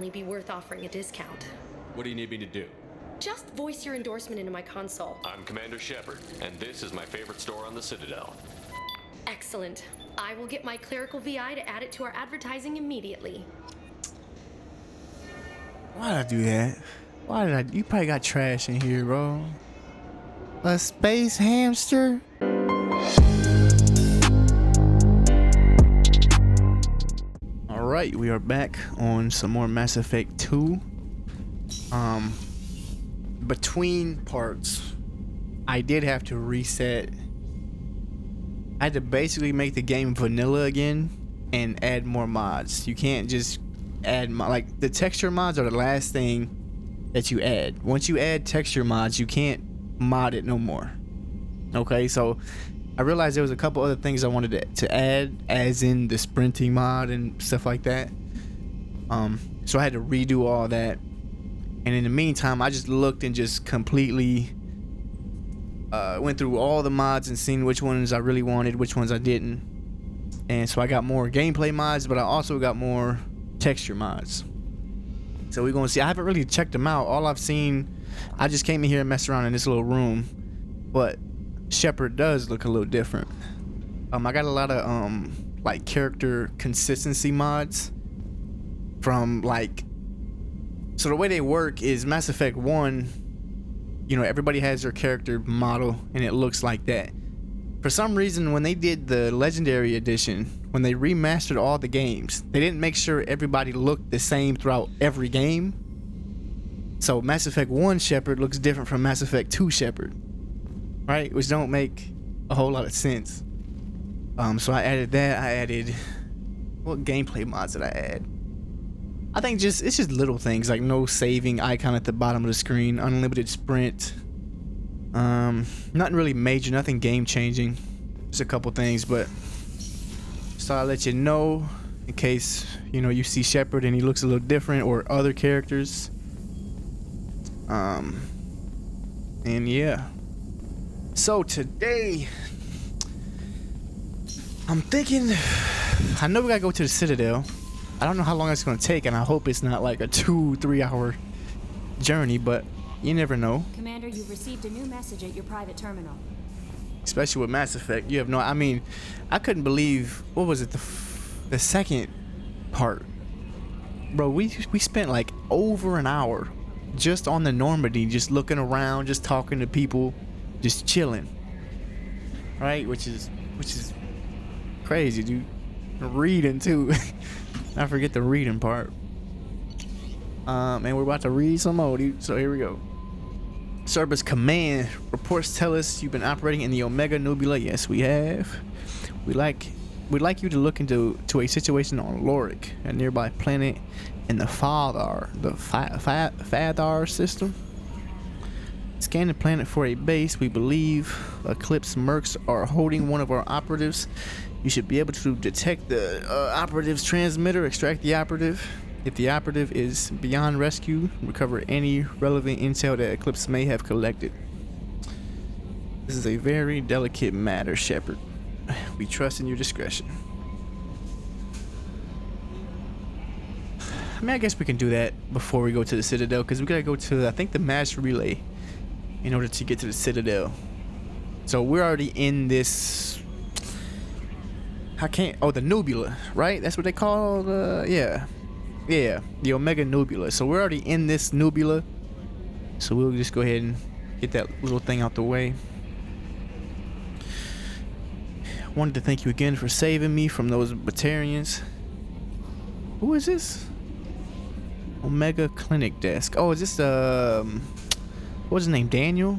certainly be worth offering a discount. What do you need me to do? Just voice your endorsement into my console. I'm Commander Shepard, and this is my favorite store on the Citadel. Excellent. I will get my clerical VI to add it to our advertising immediately. Why did I do that? Why did I? You probably got trash in here, bro. A space hamster? Alright, we are back on some more Mass Effect 2. Between parts, I did have to reset. I had to basically make the game vanilla again and add more mods. You can't just add like the texture mods are the last thing that you add. Once you add texture mods, you can't mod it no more. Okay, so I realized there was a couple other things I wanted to add, as in the sprinting mod and stuff like that. So I had to redo all that. And in the meantime, I just looked and just completely went through all the mods and seen which ones I really wanted, which ones I didn't. And so I got more gameplay mods, but I also got more texture mods. So we're gonna see. I haven't really checked them out. All I've seen, I just came in here and messed around in this little room. But Shepard does look a little different. I got a lot of like character consistency mods from like. So the way they work is Mass Effect 1, you know, everybody has their character model and it looks like that. For some reason, when they did the Legendary Edition, when they remastered all the games, they didn't make sure everybody looked the same throughout every game. So Mass Effect 1 Shepard looks different from Mass Effect 2 Shepard, right? Which don't make a whole lot of sense. So I added that. I added, what gameplay mods did I add? I think it's just little things like no saving icon at the bottom of the screen, unlimited sprint. Nothing really major, nothing game changing. Just a couple things, but so I'll let you know in case you know you see Shepard and he looks a little different, or other characters. And yeah. So today I'm thinking, I know we gotta go to the Citadel. I don't know how long it's gonna take, and I hope it's not like a 2-3 hour journey, but you never know. Commander, you've received a new message at your private terminal. Especially with Mass Effect, you have no. I mean, I couldn't believe, what was it, the second part, bro. We spent like over an hour just on the Normandy, just looking around, just talking to people, just chilling, right? Which is crazy, dude. Reading too. I forget the reading part. And we're about to read some more, dude. So here we go. Cerberus Command reports tell us you've been operating in the Omega Nebula. Yes, we have. We'd like you to look into a situation on Lorik, a nearby planet in the Fadar, Fadar system. Scan the planet for a base. We believe Eclipse mercs are holding one of our operatives. You should be able to detect the operative's transmitter, extract the operative. If the operative is beyond rescue, recover any relevant intel that Eclipse may have collected. This is a very delicate matter, Shepard. We trust in your discretion. I mean, I guess we can do that before we go to the Citadel, because we gotta go to, I think, the mass relay in order to get to the Citadel. So we're already in this. The Nebula, right? That's what they call yeah, the Omega Nebula. So we're already in this nebula. So we'll just go ahead and get that little thing out the way. I wanted to thank you again for saving me from those Batarians. Who is this? Omega Clinic Desk. Oh, is this what's his name? Daniel?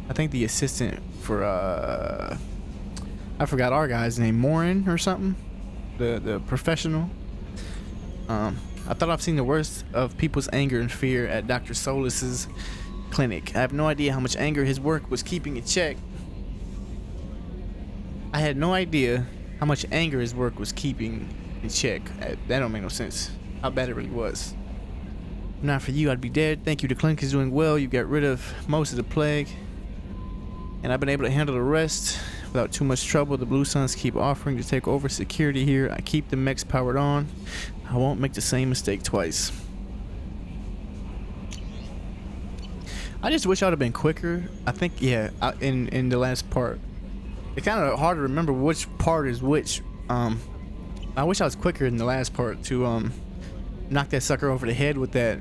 I think the assistant for I forgot our guy's name, Morin or something. The professional. I thought I've seen the worst of people's anger and fear at Dr. Solus's clinic. I have no idea how much anger his work was keeping in check. I had no idea how much anger his work was keeping in check. That don't make no sense. How bad it really was. If not for you, I'd be dead. Thank you. The clinic is doing well. You got rid of most of the plague, and I've been able to handle the rest. without too much trouble. The Blue Suns keep offering to take over security here. I keep the mechs powered on. I won't make the same mistake twice. I just wish I would have been quicker. I think, yeah, in the last part. It's kind of hard to remember which part is which. I wish I was quicker in the last part to knock that sucker over the head with that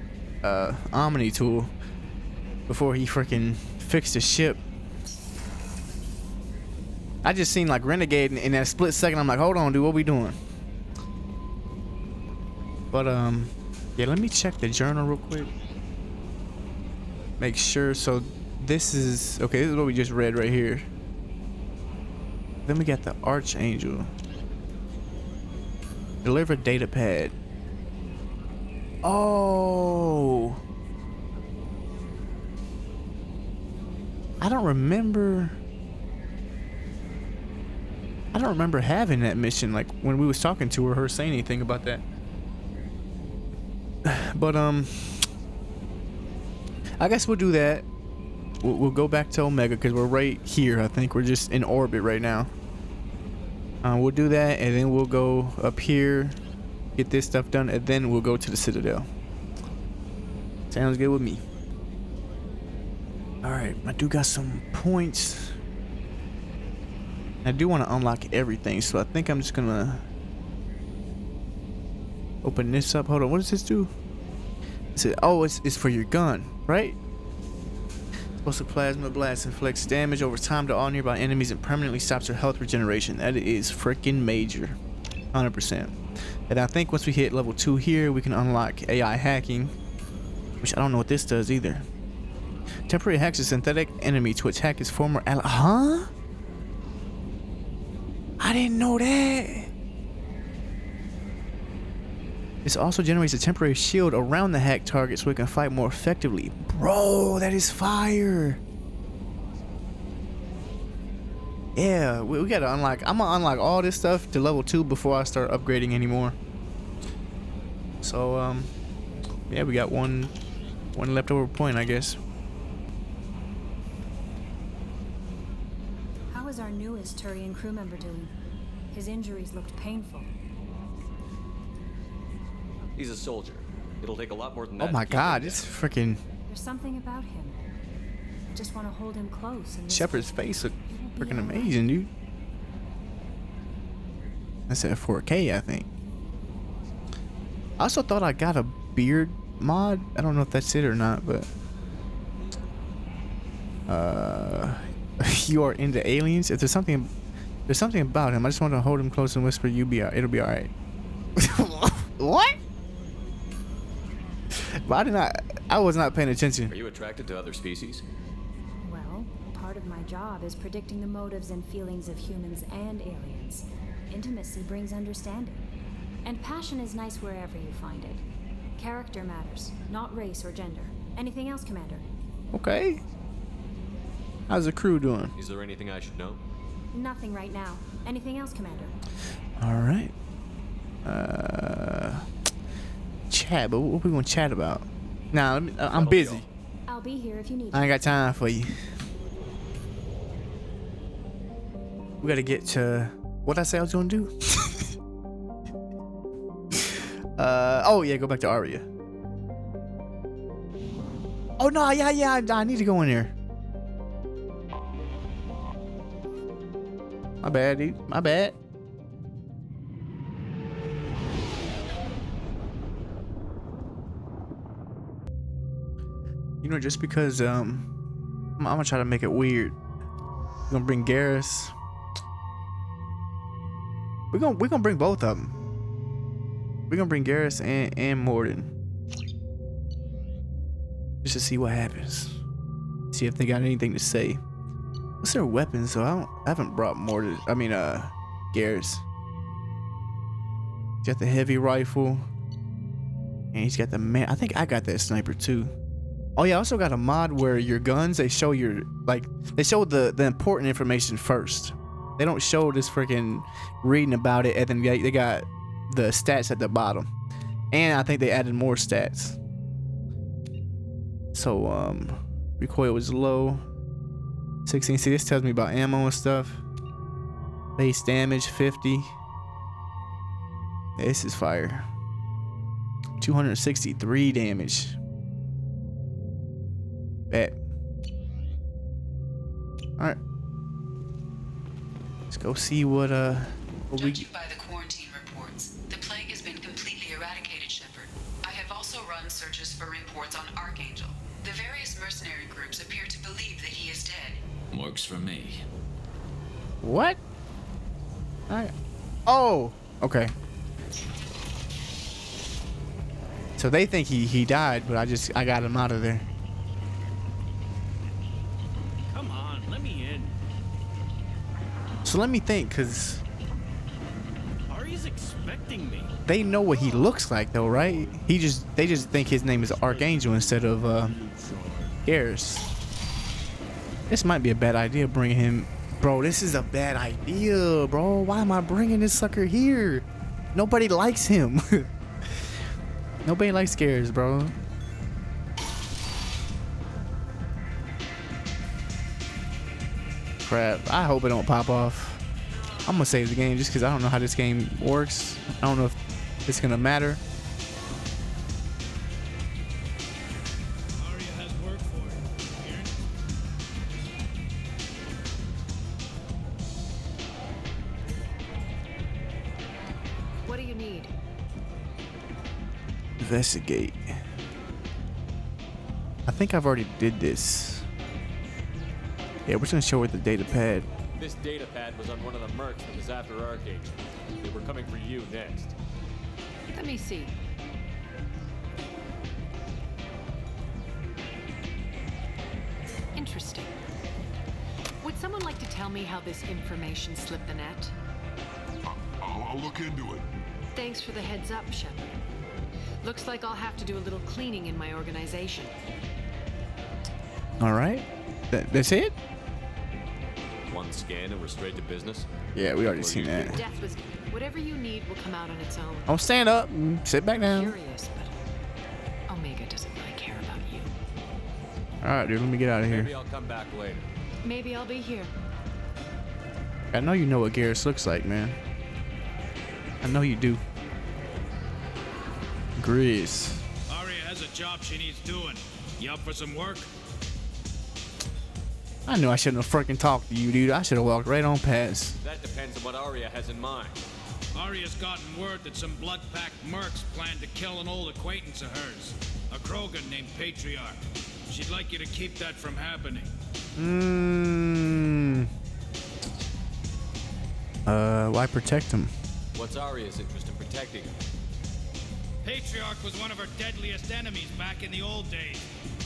Omni tool before he freaking fixed the ship. I just seen like Renegade in that split second. I'm like, hold on, dude, what we doing? But yeah, let me check the journal real quick. Make sure. So this is okay. This is what we just read right here. Then we got the Archangel. Deliver data pad. Oh, I don't remember having that mission, like when we was talking to her saying anything about that. But I guess we'll do that. We'll go back to Omega because we're right here. I think we're just in orbit right now. We'll do that, and then we'll go up here, get this stuff done, and then we'll go to the Citadel. Sounds good with me. Alright, I do got some points. I do want to unlock everything, so I think I'm just gonna open this up. Hold on, what does this do? Oh, it's for your gun, right? Explosive plasma blast inflicts damage over time to all nearby enemies and permanently stops their health regeneration. That is freaking major. 100%. And I think once we hit level 2 here, we can unlock AI hacking, which I don't know what this does either. Temporary hacks a synthetic enemy to attack his former ally. Huh? I didn't know that. This also generates a temporary shield around the hack target so it can fight more effectively. Bro, that is fire. Yeah, we gotta unlock. I'm gonna unlock all this stuff to level 2 before I start upgrading anymore. So, yeah, we got one leftover point, I guess. How is our newest Turian crew member doing? His injuries looked painful. He's a soldier. It'll take a lot more than that. Oh my god, it's freaking... There's something about him. I just want to hold him close. And Shepard's face look freaking amazing, dude. That's at 4K, I think. I also thought I got a beard mod. I don't know if that's it or not, but... you are into aliens? If there's something about him. I just want to hold him close and whisper, it'll be alright. What? But I was not paying attention. Are you attracted to other species? Well, part of my job is predicting the motives and feelings of humans and aliens. Intimacy brings understanding. And passion is nice wherever you find it. Character matters, not race or gender. Anything else, Commander? Okay. How's the crew doing? Is there anything I should know? Nothing right now. Anything else, Commander? Alright. Chat, but what we gonna chat about? Nah, I'm busy. I'll be here if you need I me. ain't got time for you. We gotta get to what I say I was gonna do. Oh yeah, go back to Aria. Oh no, yeah, I need to go in there. My bad, dude. My bad. You know, just because I'm gonna try to make it weird. We're gonna bring Garrus. We're gonna bring both of them. We're gonna bring Garrus and Morden. Just to see what happens. See if they got anything to say. What's their weapons? So I haven't brought Morden. I mean, Garrus. He's got the heavy rifle. And he's got the man. I think I got that sniper too. Oh yeah, I also got a mod where your guns, they show your, like, they show the important information first. They don't show this freaking reading about it, and then they got the stats at the bottom. And I think they added more stats. So, recoil was low. 16. See, this tells me about ammo and stuff. Base damage 50. This is fire. 263 damage. Bet. Alright. Let's go see what we Judging by the quarantine reports, the plague has been completely eradicated, Shepard. I have also run searches for reports on Archangel. The various mercenary groups appear to believe that he is dead. Works for me. What? Alright. Oh, okay. So they think he died, but I got him out of there. Come on, let me in. So let me think, cause Ari's expecting me. they know what he looks like though, right? They just think his name is Archangel instead of Garrus. This might be a bad idea bringing him. Bro, this is a bad idea, bro. Why am I bringing this sucker here? Nobody likes him. Nobody likes Garrus, bro. Crap. I hope it don't pop off. I'm gonna save the game just because I don't know how this game works. I don't know if it's gonna matter. Aria has work for you. Hearing? What do you need? Investigate. I think I've already did this. Yeah, we're just gonna show her the data pad. This data pad was on one of the mercs that was after Archangel. They were coming for you next. Let me see. Interesting. Would someone like to tell me how this information slipped the net? I'll look into it. Thanks for the heads up, Shepard. Looks like I'll have to do a little cleaning in my organization. All right, that's it. One scan and we're straight to business. Yeah, we already seen that. Death was... Whatever you need will come out on its own. Don't stand up. Sit back down. Curious, but Omega doesn't really care about you. All right, dude. Let me get out of Maybe here. I'll come back later. Maybe I'll be here. I know you know what Garrus looks like, man. I know you do. Grizz. Aria has a job she needs doing. You up for some work? I knew I shouldn't have freaking talked to you, dude. I should have walked right on past. That depends on what Arya has in mind. Aria's gotten word that some blood-packed mercs plan to kill an old acquaintance of hers, a Krogan named Patriarch. She'd like you to keep that from happening. Why protect him? What's Arya's interest in protecting him? Patriarch was one of her deadliest enemies back in the old days.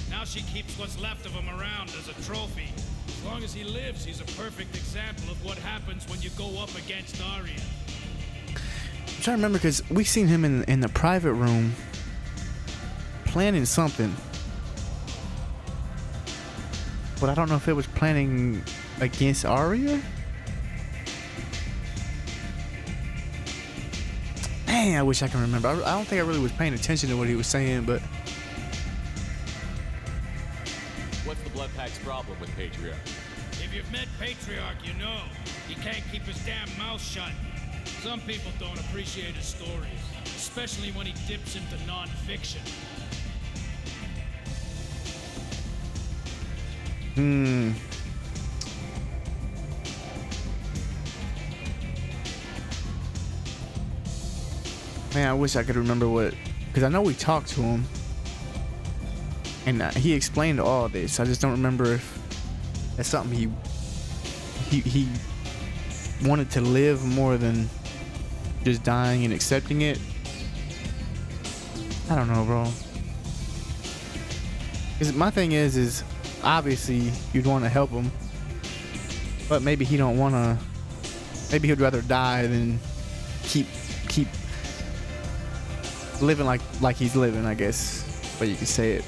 Now she keeps what's left of him around as a trophy. As long as he lives, he's a perfect example of what happens when you go up against Arya. I'm trying to remember because we seen him in the private room planning something, but I don't know if it was planning against Arya. Dang, I wish I can remember. I don't think I really was paying attention to what he was saying, but What's the Blood Pack's problem with Patriarch? If you've met Patriarch, you know he can't keep his damn mouth shut. Some people don't appreciate his stories, especially when he dips into non-fiction. man, I wish I could remember what, because I know we talked to him and he explained all this. I just don't remember if that's something he wanted to live more than just dying and accepting it. I don't know, bro. 'Cause my thing is obviously you'd want to help him, but maybe he don't want to. Maybe he'd rather die than keep living like he's living, I guess, but you could say it.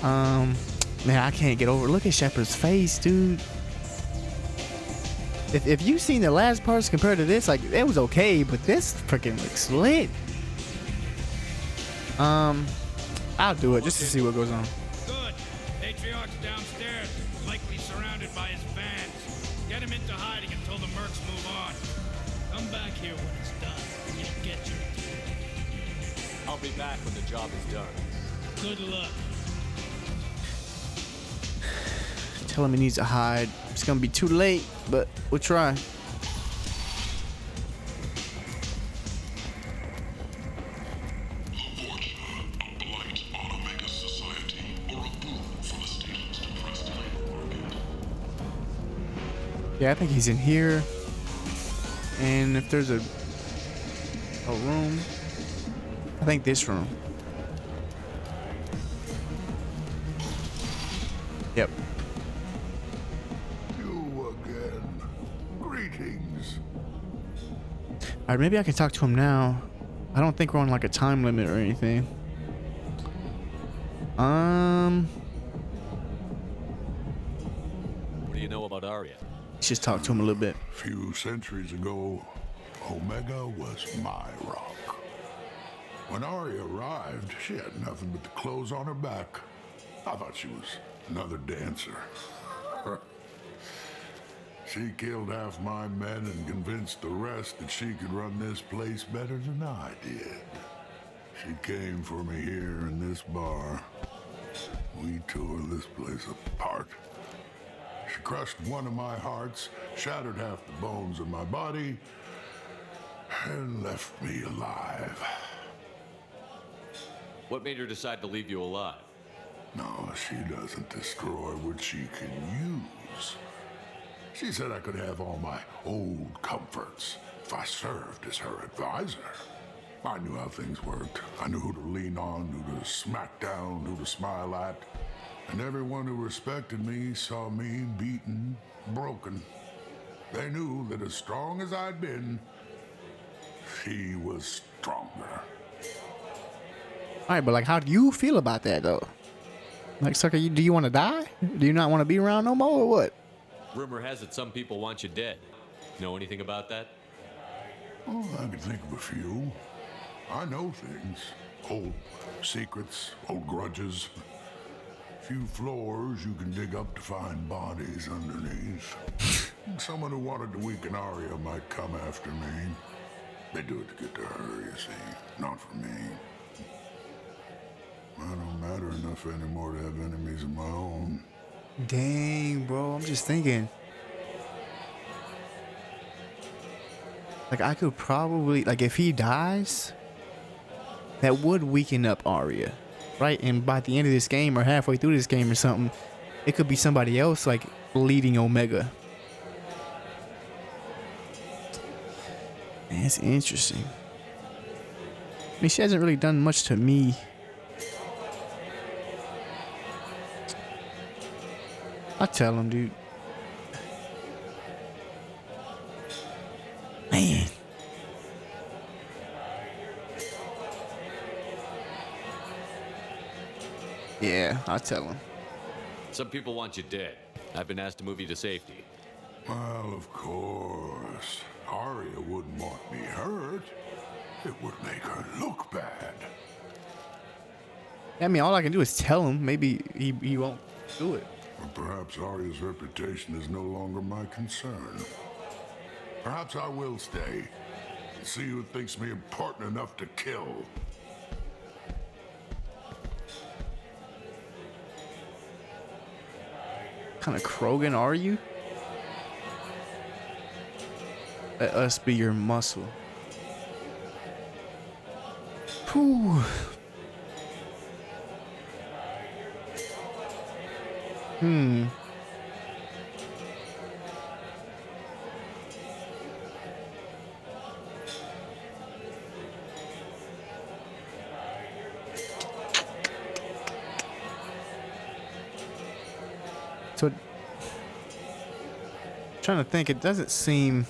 Man, I can't get over. Look at Shepard's face, dude. If you've seen the last parts compared to this, like, it was okay, but this freaking looks lit. I'll do it just to see what goes on. Good. Patriarch's downstairs, likely surrounded by his fans. Get him into hiding until the mercs move on. Come back here when it's done. You'll get your due. I'll be back when the job is done. Good luck. Tell him he needs to hide. It's gonna be too late, but we'll try. Yeah, I think he's in here. And if there's a room, I think this room. Yep. You again. Greetings. Alright, maybe I can talk to him now. I don't think we're on like a time limit or anything. What do you know about Arya? Let's just talk to him a little bit. A few centuries ago, Omega was my rock. When Arya arrived, she had nothing but the clothes on her back. I thought she was another dancer. She killed half my men and convinced the rest that she could run this place better than I did. She came for me here in this bar. We tore this place apart. She crushed one of my hearts, shattered half the bones of my body, and left me alive. What made her decide to leave you alive? No, she doesn't destroy what she can use. She said I could have all my old comforts if I served as her advisor. I knew how things worked. I knew who to lean on, who to smack down, who to smile at. And everyone who respected me saw me beaten, broken. They knew that as strong as I'd been, she was stronger. Alright, but like, how do you feel about that though? Like, sucker, do you want to die? Do you not want to be around no more, or what? Rumor has it some people want you dead. Know anything about that? Oh, I can think of a few. I know things. Old secrets, old grudges. Few floors you can dig up to find bodies underneath. Someone who wanted to weaken Arya might come after me. They do it to get to her, you see, not for me. I don't matter enough anymore to have enemies of my own. Dang, bro, I'm just thinking. Like, I could probably, like, if he dies, that would weaken up Arya, right? And by the end of this game or halfway through this game or something, it could be somebody else, like, leading Omega. Man, it's interesting. I mean, she hasn't really done much to me. I'll tell him, dude. Man. Yeah, I'll tell him. Some people want you dead. I've been asked to move you to safety. Well, of course. Arya wouldn't want me hurt. It would make her look bad. I mean, all I can do is tell him. Maybe he won't do it. Or perhaps Arya's reputation is no longer my concern. Perhaps I will stay and see who thinks me important enough to kill. What kind of Krogan are you? Let us be your muscle. Whew. So, trying to think, it doesn't seem.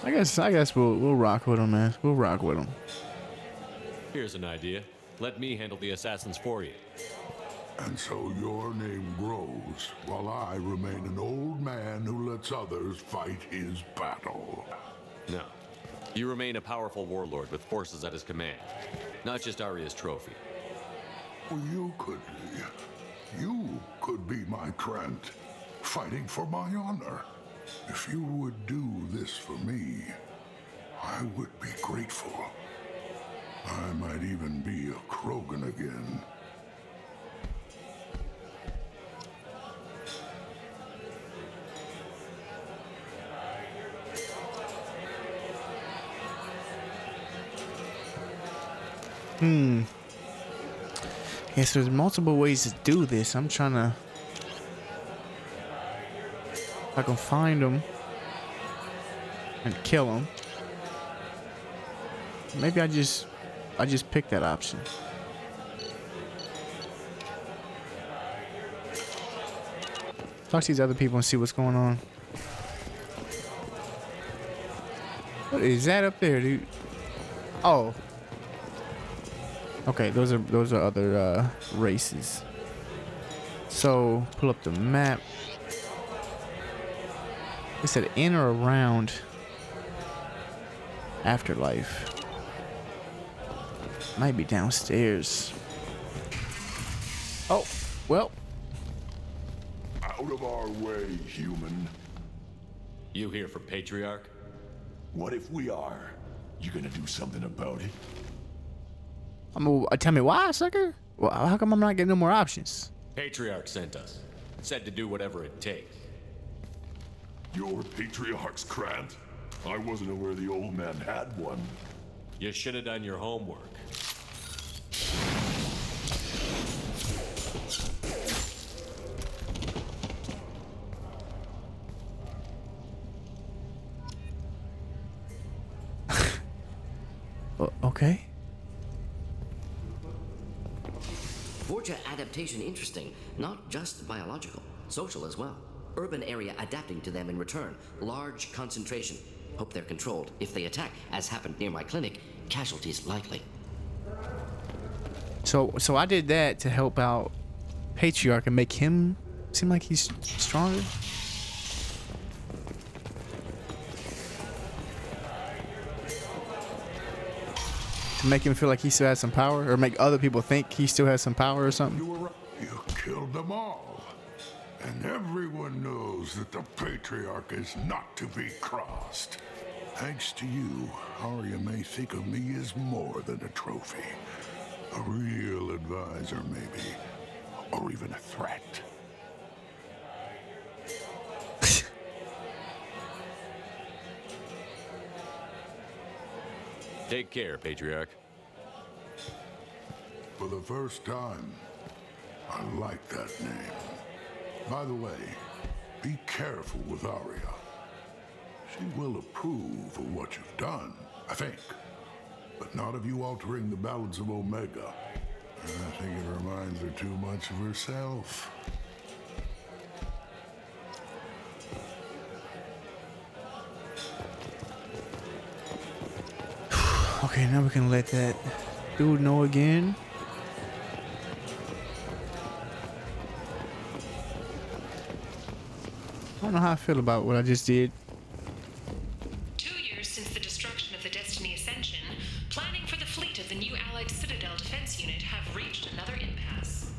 I guess we'll rock with him, man. We'll rock with him. Here's an idea. Let me handle the assassins for you. And so your name grows while I remain an old man who lets others fight his battle. No. You remain a powerful warlord with forces at his command, not just Arya's trophy. Well, you could be my Krant, fighting for my honor. If you would do this for me, I would be grateful. I might even be a Krogan again. Yes, there's multiple ways to do this. I'm trying to... If I can find them and kill them. Maybe I just picked that option. Talk to these other people and see what's going on. What is that up there, dude? Oh. Okay, those are other races. So pull up the map. It said in or around Afterlife. Might be downstairs. Oh, well. Out of our way, human. You here for Patriarch? What if we are? You gonna do something about it? Tell me why, sucker? Well, how come I'm not getting no more options? Patriarch sent us. Said to do whatever it takes. You're Patriarch's Krant? I wasn't aware the old man had one. You should have done your homework. Okay. Vorcha adaptation interesting, not just biological, social as well. Urban area adapting to them in return. Large concentration. Hope they're controlled. If they attack, as happened near my clinic, casualties likely. So I did that to help out Patriarch and make him seem like he's stronger. To make him feel like he still has some power, or make other people think he still has some power or something. You were right. You killed them all. And everyone knows that the Patriarch is not to be crossed. Thanks to you, Arya may think of me as more than a trophy. A real advisor, maybe. Or even a threat. Take care, Patriarch. For the first time, I like that name. By the way, be careful with Arya. She will approve of what you've done, I think. But not of you altering the balance of Omega. I think it reminds her too much of herself. Okay, now we can let that dude know again. I don't know how I feel about what I just did. 2 years since the destruction of the Destiny Ascension, planning for the fleet of the new allied Citadel defense unit have reached another impasse.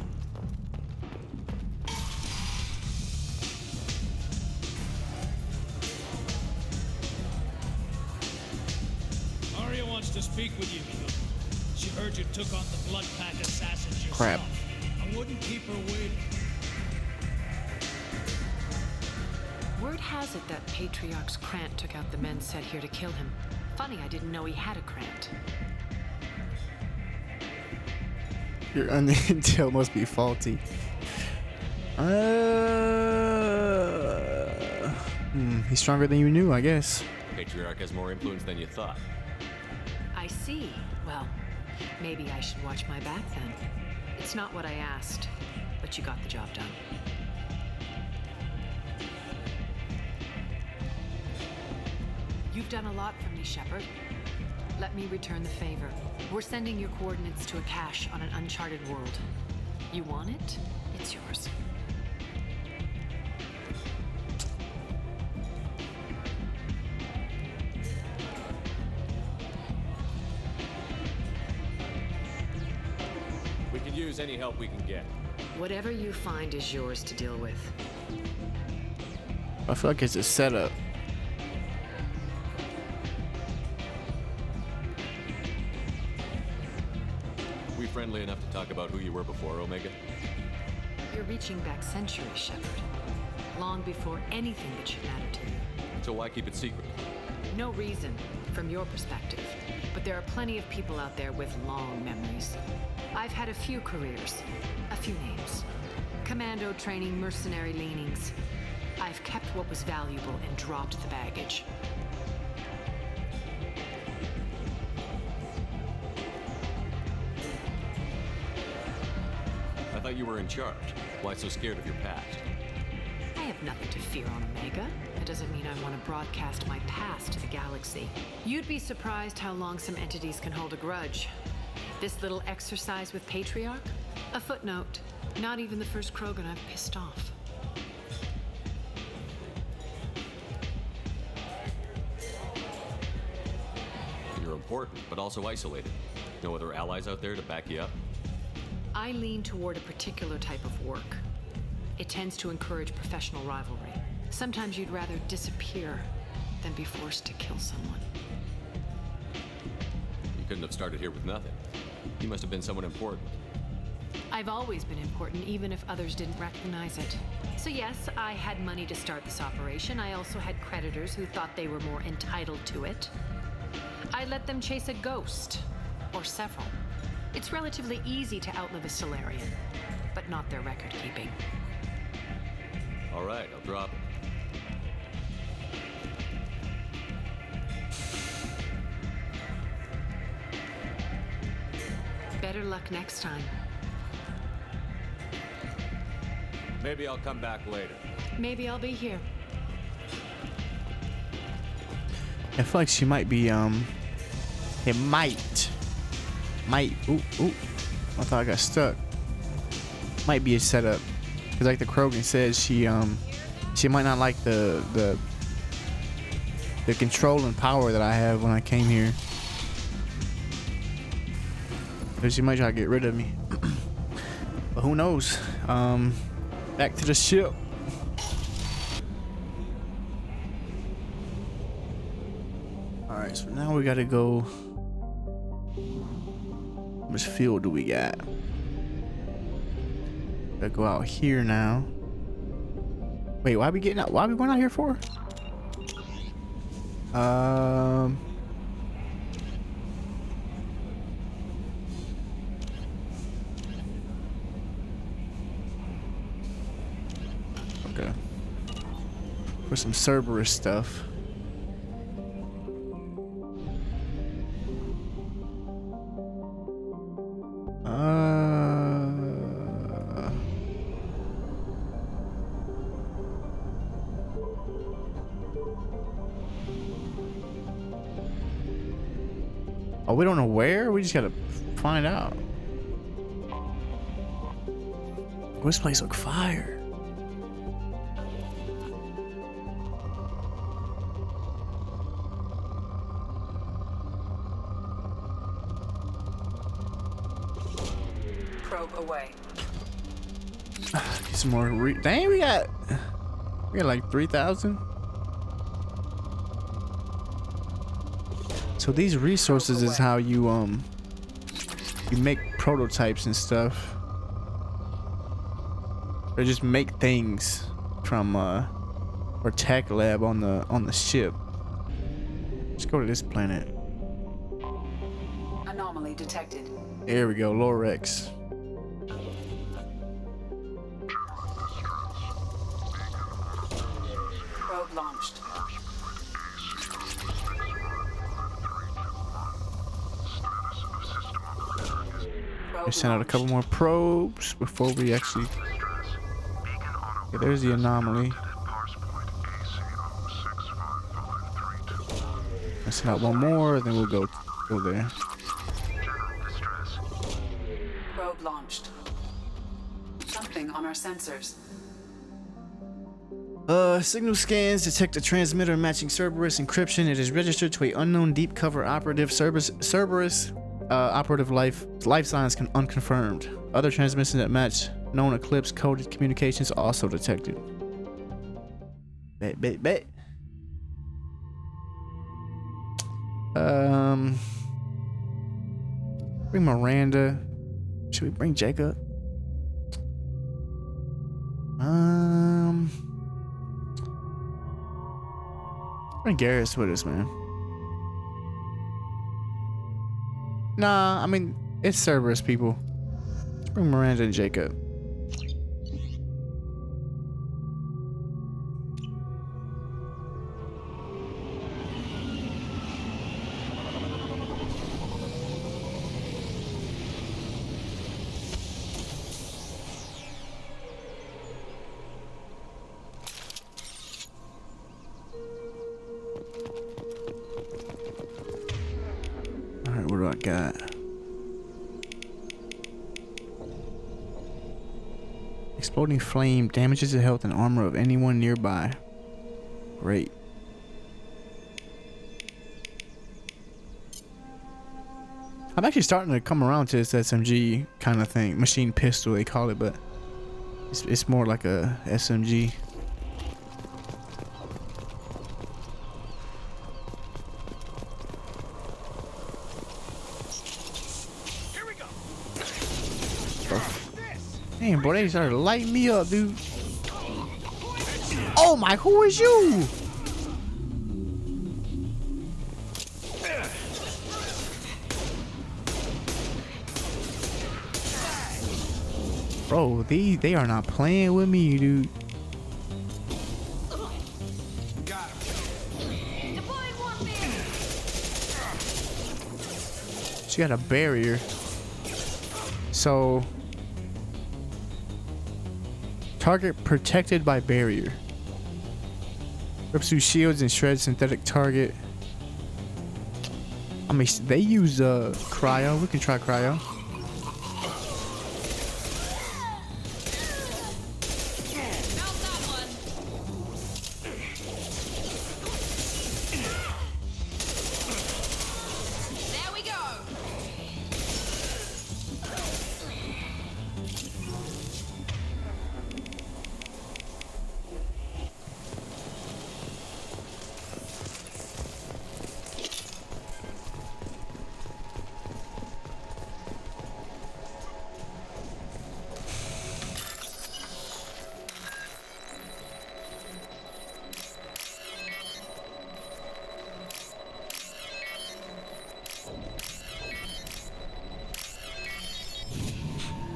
Arya wants to speak with you, Hugo. She heard you took on the Blood Pack assassins yourself. Crap. I wouldn't keep her waiting. Word has it that Patriarch's Krant took out the men sent here to kill him. Funny, I didn't know he had a Krant. Your intel must be faulty. He's stronger than you knew, I guess. Patriarch has more influence than you thought. I see. Well, maybe I should watch my back then. It's not what I asked, but you got the job done. You've done a lot for me, Shepard. Let me return the favor. We're sending your coordinates to a cache on an uncharted world. You want it? It's yours. use any help we can get. Whatever you find is yours to deal with. I feel like it's a setup. We friendly enough to talk about who you were before, Omega? You're reaching back centuries, Shepard. Long before anything that should matter to you. So why keep it secret? No reason, from your perspective. But there are plenty of people out there with long memories. I've had a few careers, a few names. Commando training, mercenary leanings. I've kept what was valuable and dropped the baggage. I thought you were in charge. Why so scared of your past? I have nothing to fear on Omega. It doesn't mean I want to broadcast my past to the galaxy. You'd be surprised how long some entities can hold a grudge. This little exercise with Patriarch? A footnote. Not even the first Krogan I've pissed off. You're important, but also isolated. No other allies out there to back you up? I lean toward a particular type of work. It tends to encourage professional rivalry. Sometimes you'd rather disappear than be forced to kill someone. You couldn't have started here with nothing. You must have been someone important. I've always been important, even if others didn't recognize it. So yes, I had money to start this operation. I also had creditors who thought they were more entitled to it. I let them chase a ghost, or several. It's relatively easy to outlive a Solarian, but not their record keeping. All right, I'll drop it. Better luck next time. Maybe I'll come back later. Maybe I'll be here. I feel like she might be, it might, ooh, I thought I got stuck. Might be a setup. Cause like the Krogan says, she might not like the control and power that I have when I came here. So she might try to get rid of me. But who knows? Back to the ship. Alright, so now we gotta go. How much fuel do we got? Gotta go out here now. Wait, why are we getting out? Why are we going out here for? Okay. For some Cerberus stuff. Oh, we don't know where? We just gotta find out. This place look fire. Probe away. Get some more. Dang, we got like 3,000. So these resources is how you make prototypes and stuff. Or just make things from or tech lab on the ship. Let's go to this planet. Anomaly detected. There we go, Lorex. Probe launched. We sent out a couple more probes before we actually. Yeah, there's the anomaly. I send out one more, then we'll go there. Probe launched. Something on our sensors. Signal scans detect a transmitter matching Cerberus encryption. It is registered to an unknown deep cover operative. Cerberus operative life signs unconfirmed. Other transmissions that match known Eclipse coded communications also detected. Bet. Bring Miranda. Should we bring Jacob? Bring Garrus with us, man. Nah, I mean, it's Cerberus people. Let's bring Miranda and Jacob. Alright, what do I got? Exploding flame damages the health and armor of anyone nearby. Great. I'm actually starting to come around to this SMG kind of thing. Machine pistol, they call it, but it's more like a SMG. Damn, boy, they started lighting me up, dude. Oh my, who is you? Bro, they are not playing with me, dude. She got a barrier. So target protected by barrier. Rips through shields and shreds synthetic target. I mean, they use cryo. We can try cryo.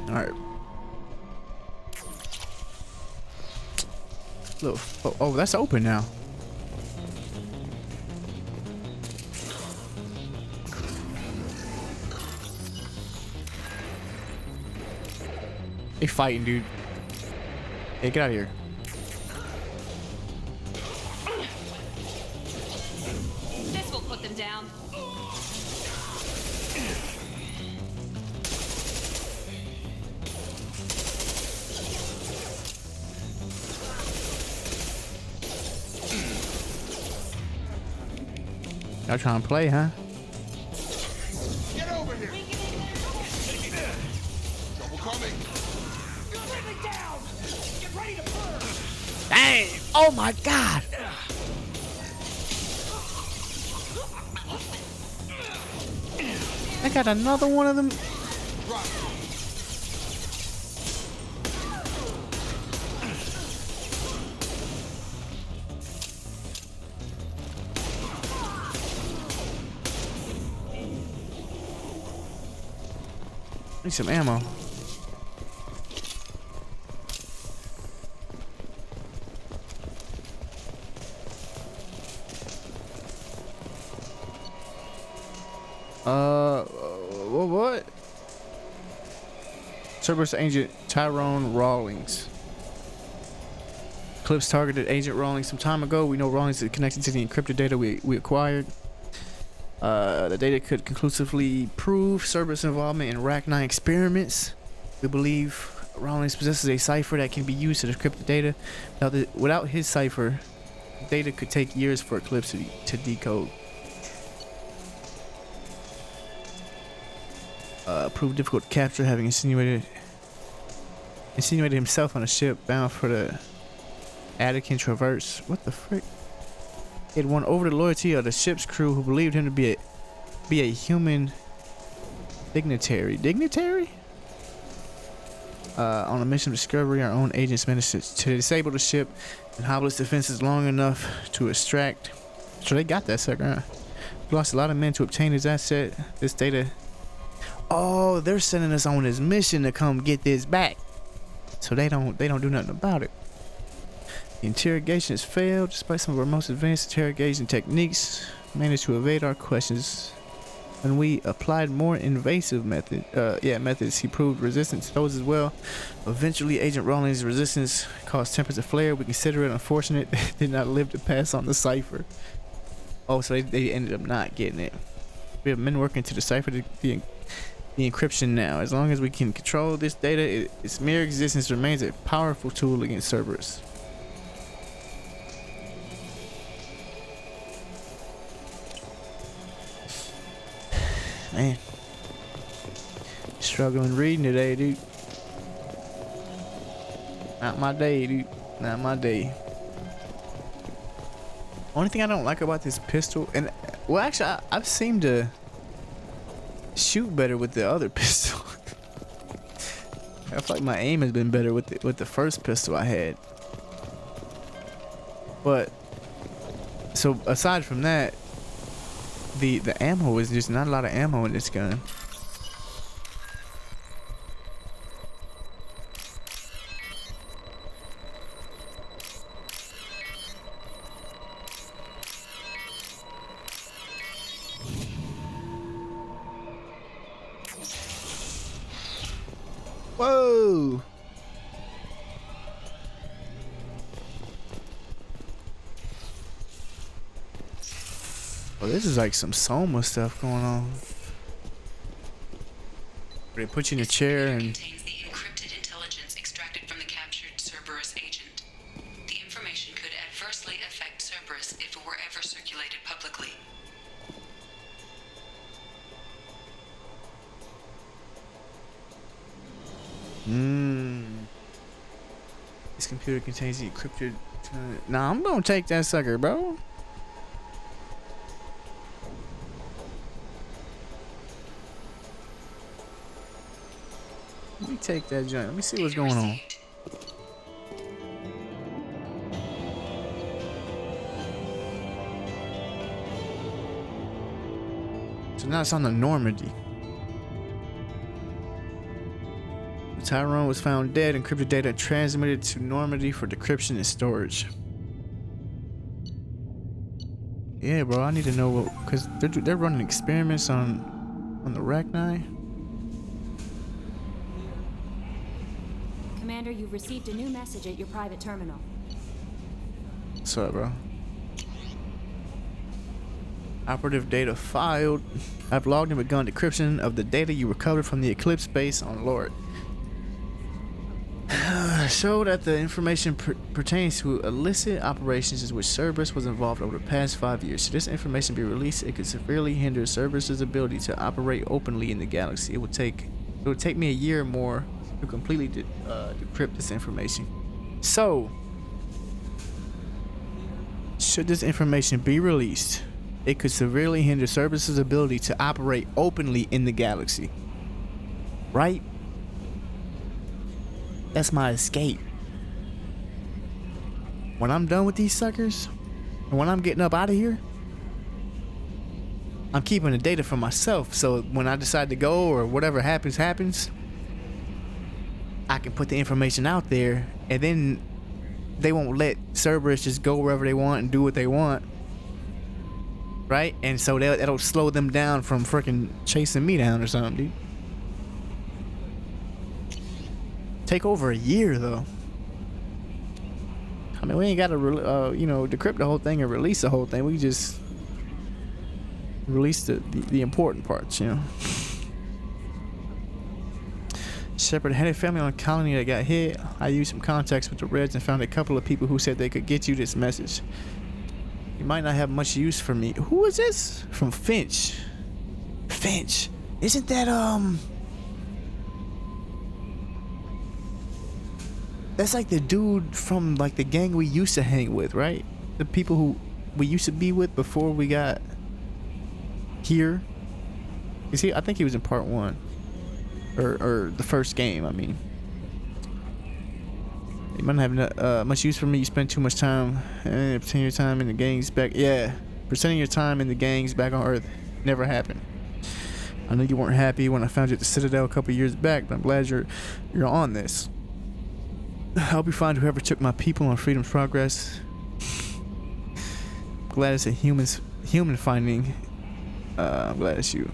Alright. Look. Oh, that's open now. They fighting, dude. Hey, get out of here. This will put them down. Y'all trying to play, huh? Get over here! Trouble coming! Completely down! Get ready to burn! Dang! Oh my god! I got another one of them. Need some ammo. What? Cerberus agent Tyrone Rawlings. Eclipse targeted Agent Rawlings some time ago. We know Rawlings is connected to the encrypted data we acquired. The data could conclusively prove Cerberus' involvement in RAC-9 experiments. We believe Rawlings possesses a cipher that can be used to decrypt the data. Without his cipher, data could take years for Eclipse to decode. Proved difficult to capture, having insinuated himself on a ship bound for the Attican Traverse. What the frick? He had won over the loyalty of the ship's crew, who believed him to be a human dignitary. On a mission of discovery, our own agents managed to disable the ship and hobble its defenses long enough to extract. So they got that sucker, huh? We lost a lot of men to obtain his asset. This data. Oh, they're sending us on this mission to come get this back. So they don't do nothing about it. The interrogation has failed, despite some of our most advanced interrogation techniques. Managed to evade our questions. When we applied more invasive methods, he proved resistant to those as well. Eventually, Agent Rawlings' resistance caused tempers to flare. We consider it unfortunate they did not live to pass on the cipher. Oh, so they ended up not getting it. We have men working to decipher the encryption now. As long as we can control this data, its mere existence remains a powerful tool against Cerberus. Man, struggling reading today, dude. Not my day, dude. Not my day. Only thing I don't like about this pistol, and well, actually, I've seemed to shoot better with the other pistol. I feel like my aim has been better with the first pistol I had. But so aside from that, the ammo is just not a lot of ammo in this gun. Whoa! Oh, this is like some Soma stuff going on. They put you in a chair and contains the encrypted intelligence extracted from the captured Cerberus agent. The information could adversely affect Cerberus if it were ever circulated publicly. This computer contains the encrypted. Nah, I'm gonna take that sucker, bro. Let me take that joint. Let me see what's going on. So now it's on the Normandy. Tyrone was found dead. Encrypted data transmitted to Normandy for decryption and storage. Yeah, bro, I need to know what, because they're running experiments on the Rachni. Commander, you've received a new message at your private terminal. What's up, bro? Operative data filed. I've logged and begun decryption of the data you recovered from the Eclipse base on Lord. Show that the information pertains to illicit operations in which Cerberus was involved over the past 5 years. Should this information be released, it could severely hinder Cerberus's ability to operate openly in the galaxy. It would take me a year or more to completely decrypt this information. So, should this information be released, it could severely hinder Cerberus's ability to operate openly in the galaxy. Right? That's my escape. When I'm done with these suckers, and when I'm getting up out of here, I'm keeping the data for myself. So when I decide to go or whatever happens, I can put the information out there, and then they won't let Cerberus just go wherever they want and do what they want. Right? And so that'll slow them down from freaking chasing me down or something, dude. Take over a year though. I mean, we ain't got to decrypt the whole thing and release the whole thing. We just release the important parts, you know. Shepard had a family on a colony that got hit. I used some contacts with the Reds and found a couple of people who said they could get you this message. You might not have much use for me. Who is this? From Finch. Finch. Isn't that That's like the dude from like the gang we used to hang with, right? The people who we used to be with before we got here. You see, I think he was in part 1 or the first game. I mean, you might not have much use for me. You spend too much time pretending your time in the gangs back. Yeah, pretending your time in the gangs back on Earth never happened. I know you weren't happy when I found you at the Citadel a couple years back, but I'm glad you're on this. I hope you find whoever took my people on Freedom's Progress. I'm glad it's a human finding. I'm glad it's you.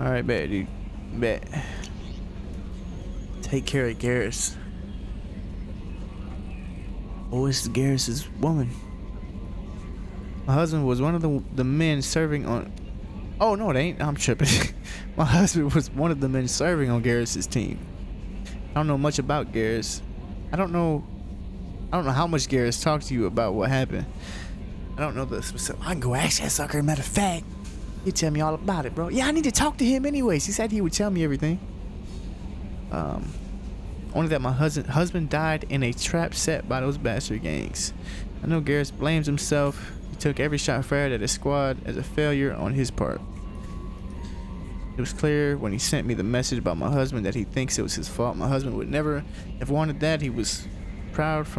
Alright, bet, dude. Bet. Take care of Garrus. Oh, it's Garrus's woman. My husband was one of the men serving on... Oh, no, it ain't. I'm tripping. My husband was one of the men serving on Garrus's team. I don't know much about Garrus. I don't know how much Garrus talked to you about what happened. I don't know the specific... I can go ask that sucker. Matter of fact, he'd tell me all about it, bro. Yeah, I need to talk to him anyways. He said he would tell me everything. Only that my husband died in a trap set by those bastard gangs. I know Garrus blames himself. He took every shot fired at his squad as a failure on his part. It was clear when he sent me the message about my husband that he thinks it was his fault. My husband would never have wanted that. He was proud of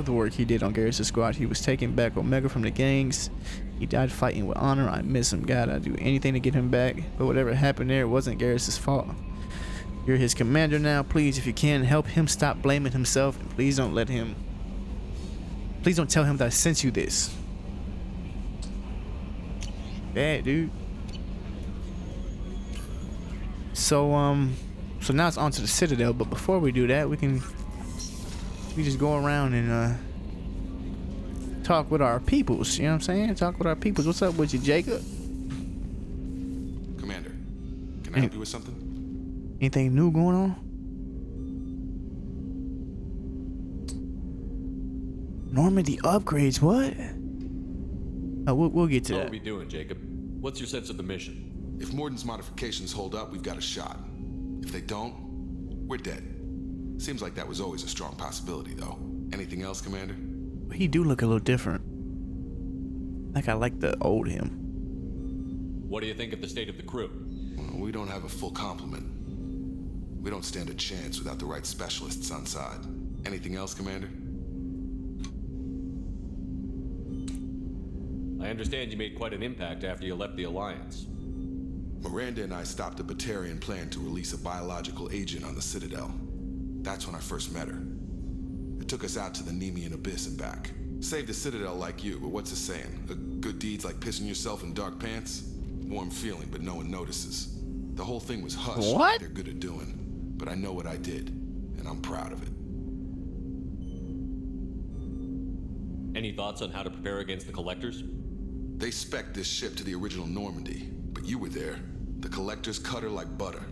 the work he did on Garrus' squad. He was taking back Omega from the gangs. He died fighting with honor. I miss him. God, I'd do anything to get him back. But whatever happened there, it wasn't Garrus' fault. You're his commander now. Please, if you can, help him stop blaming himself. And please don't tell him that I sent you this. Bad, dude. So now it's on to the Citadel. But before we do that, we just go around and talk with our peoples. You know what I'm saying? Talk with our peoples. What's up with you, Jacob? Commander, can I help you with something? Anything new going on? Normandy upgrades, what? We'll get to that. How are we doing, Jacob? What's your sense of the mission? If Morden's modifications hold up, we've got a shot. If they don't, we're dead. Seems like that was always a strong possibility, though. Anything else, Commander? He do look a little different. Like I like the old him. What do you think of the state of the crew? Well, we don't have a full complement. We don't stand a chance without the right specialists on side. Anything else, Commander? I understand you made quite an impact after you left the Alliance. Miranda and I stopped a Batarian plan to release a biological agent on the Citadel. That's when I first met her. It took us out to the Nemean Abyss and back. Saved the Citadel like you, but what's the saying? A good deed's like pissing yourself in dark pants? Warm feeling, but no one notices. The whole thing was hushed. What? Like they're good at doing. But I know what I did, and I'm proud of it. Any thoughts on how to prepare against the Collectors? They spec'd this ship to the original Normandy, but you were there. The Collectors cut her like butter.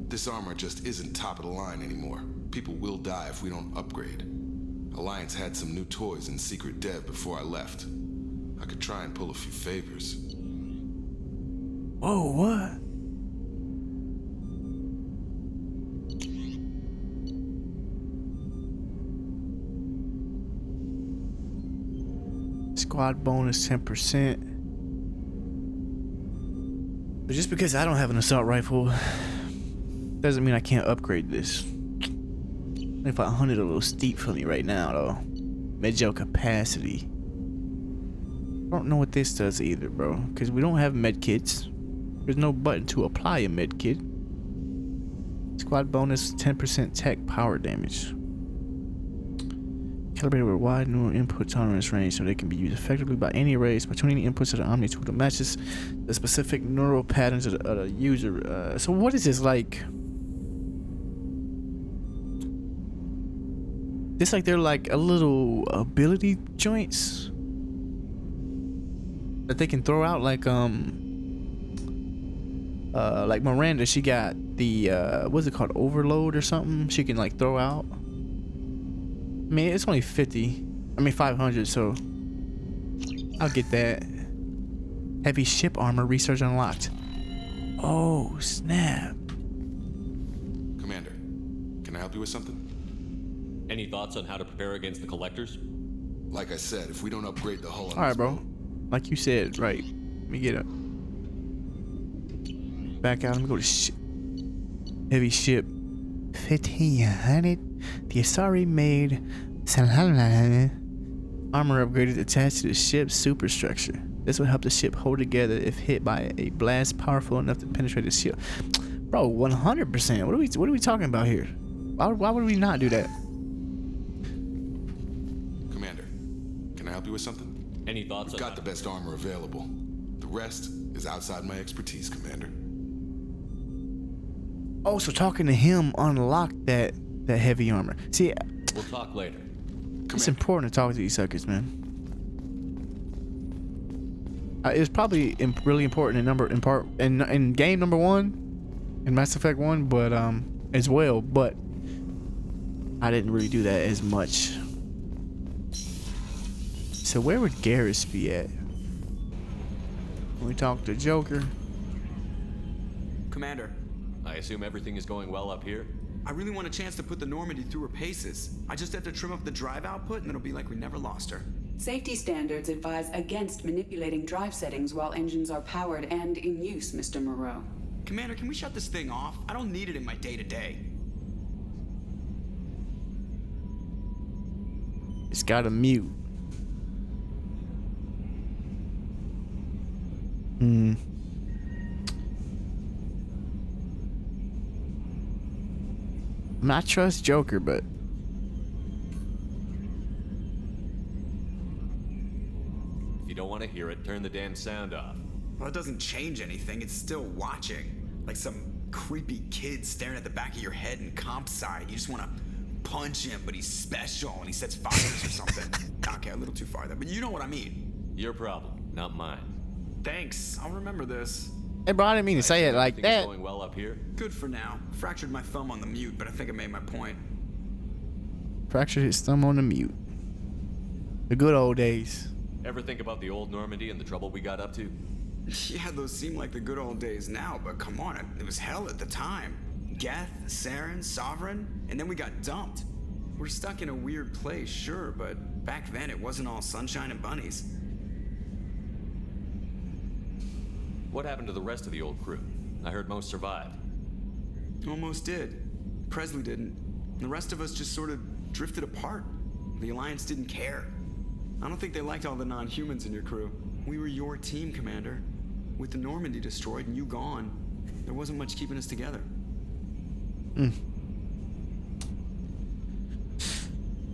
This armor just isn't top of the line anymore. People will die if we don't upgrade. Alliance had some new toys in secret dev before I left. I could try and pull a few favors. Whoa, what? Squad bonus 10%. But just because I don't have an assault rifle doesn't mean I can't upgrade this. If 100 a little steep for me right now though. Med-gel capacity. I don't know what this does either, bro. Because we don't have med kits. There's no button to apply a med kit. Squad bonus 10% tech power damage. Calibrated with wide neural input tolerance range so they can be used effectively by any race by tuning the inputs of the Omni tool that matches the specific neural patterns of the user. So what is this like? This like they're like a little ability joints that they can throw out like Miranda, she got the what's it called, overload or something she can like throw out. I mean, it's only 500, so I'll get that. Heavy ship armor research unlocked. Oh, snap. Commander, can I help you with something? Any thoughts on how to prepare against the collectors? Like I said, if we don't upgrade the hull on Alright, this bro. boat- Like you said, right. Let me get up. Back out. Let me go to heavy ship 1500. The Asari made armor upgraded attached to the ship's superstructure. This will help the ship hold together if hit by a blast powerful enough to penetrate the ship. Bro, 100%. What are we talking about here? Why would we not do that? Commander, can I help you with something? Any thoughts We've on got the best armor available. The rest is outside my expertise, Commander. Oh, so talking to him unlocked that heavy armor. See, We'll talk later. it's important to talk to these suckers, man. It's probably really important in game number 1, in Mass Effect 1, but as well. But I didn't really do that as much. So where would Garrus be at? When we talk to Joker. Commander, I assume everything is going well up here? I really want a chance to put the Normandy through her paces. I just have to trim up the drive output and it'll be like we never lost her. Safety standards advise against manipulating drive settings while engines are powered and in use, Mr. Moreau. Commander, can we shut this thing off? I don't need it in my day-to-day. It's got a mute. I trust Joker, but If you don't want to hear it, turn the damn sound off. Well, it doesn't change anything. It's still watching. Like some creepy kid staring at the back of your head in comp side. You just want to punch him, but he's special and he sets fires or something. Okay, a little too far there, but you know what I mean. Your problem, not mine. Thanks, I'll remember this. hey, bro, I didn't mean to say it like Everything is that. going well up here? Good for now. Fractured my thumb on the mute, but I think I made my point. Fractured his thumb on the mute. The good old days. Ever think about the old Normandy and the trouble we got up to? Yeah, those seem like the good old days now, but come on, it was hell at the time. Geth, Saren, Sovereign, and then we got dumped. We're stuck in a weird place, sure, but back then it wasn't all sunshine and bunnies. What happened to the rest of the old crew? I heard most survived. Almost did. Presley didn't. The rest of us just sort of drifted apart. The Alliance didn't care. I don't think they liked all the non-humans in your crew. We were your team, Commander. With the Normandy destroyed and you gone, there wasn't much keeping us together.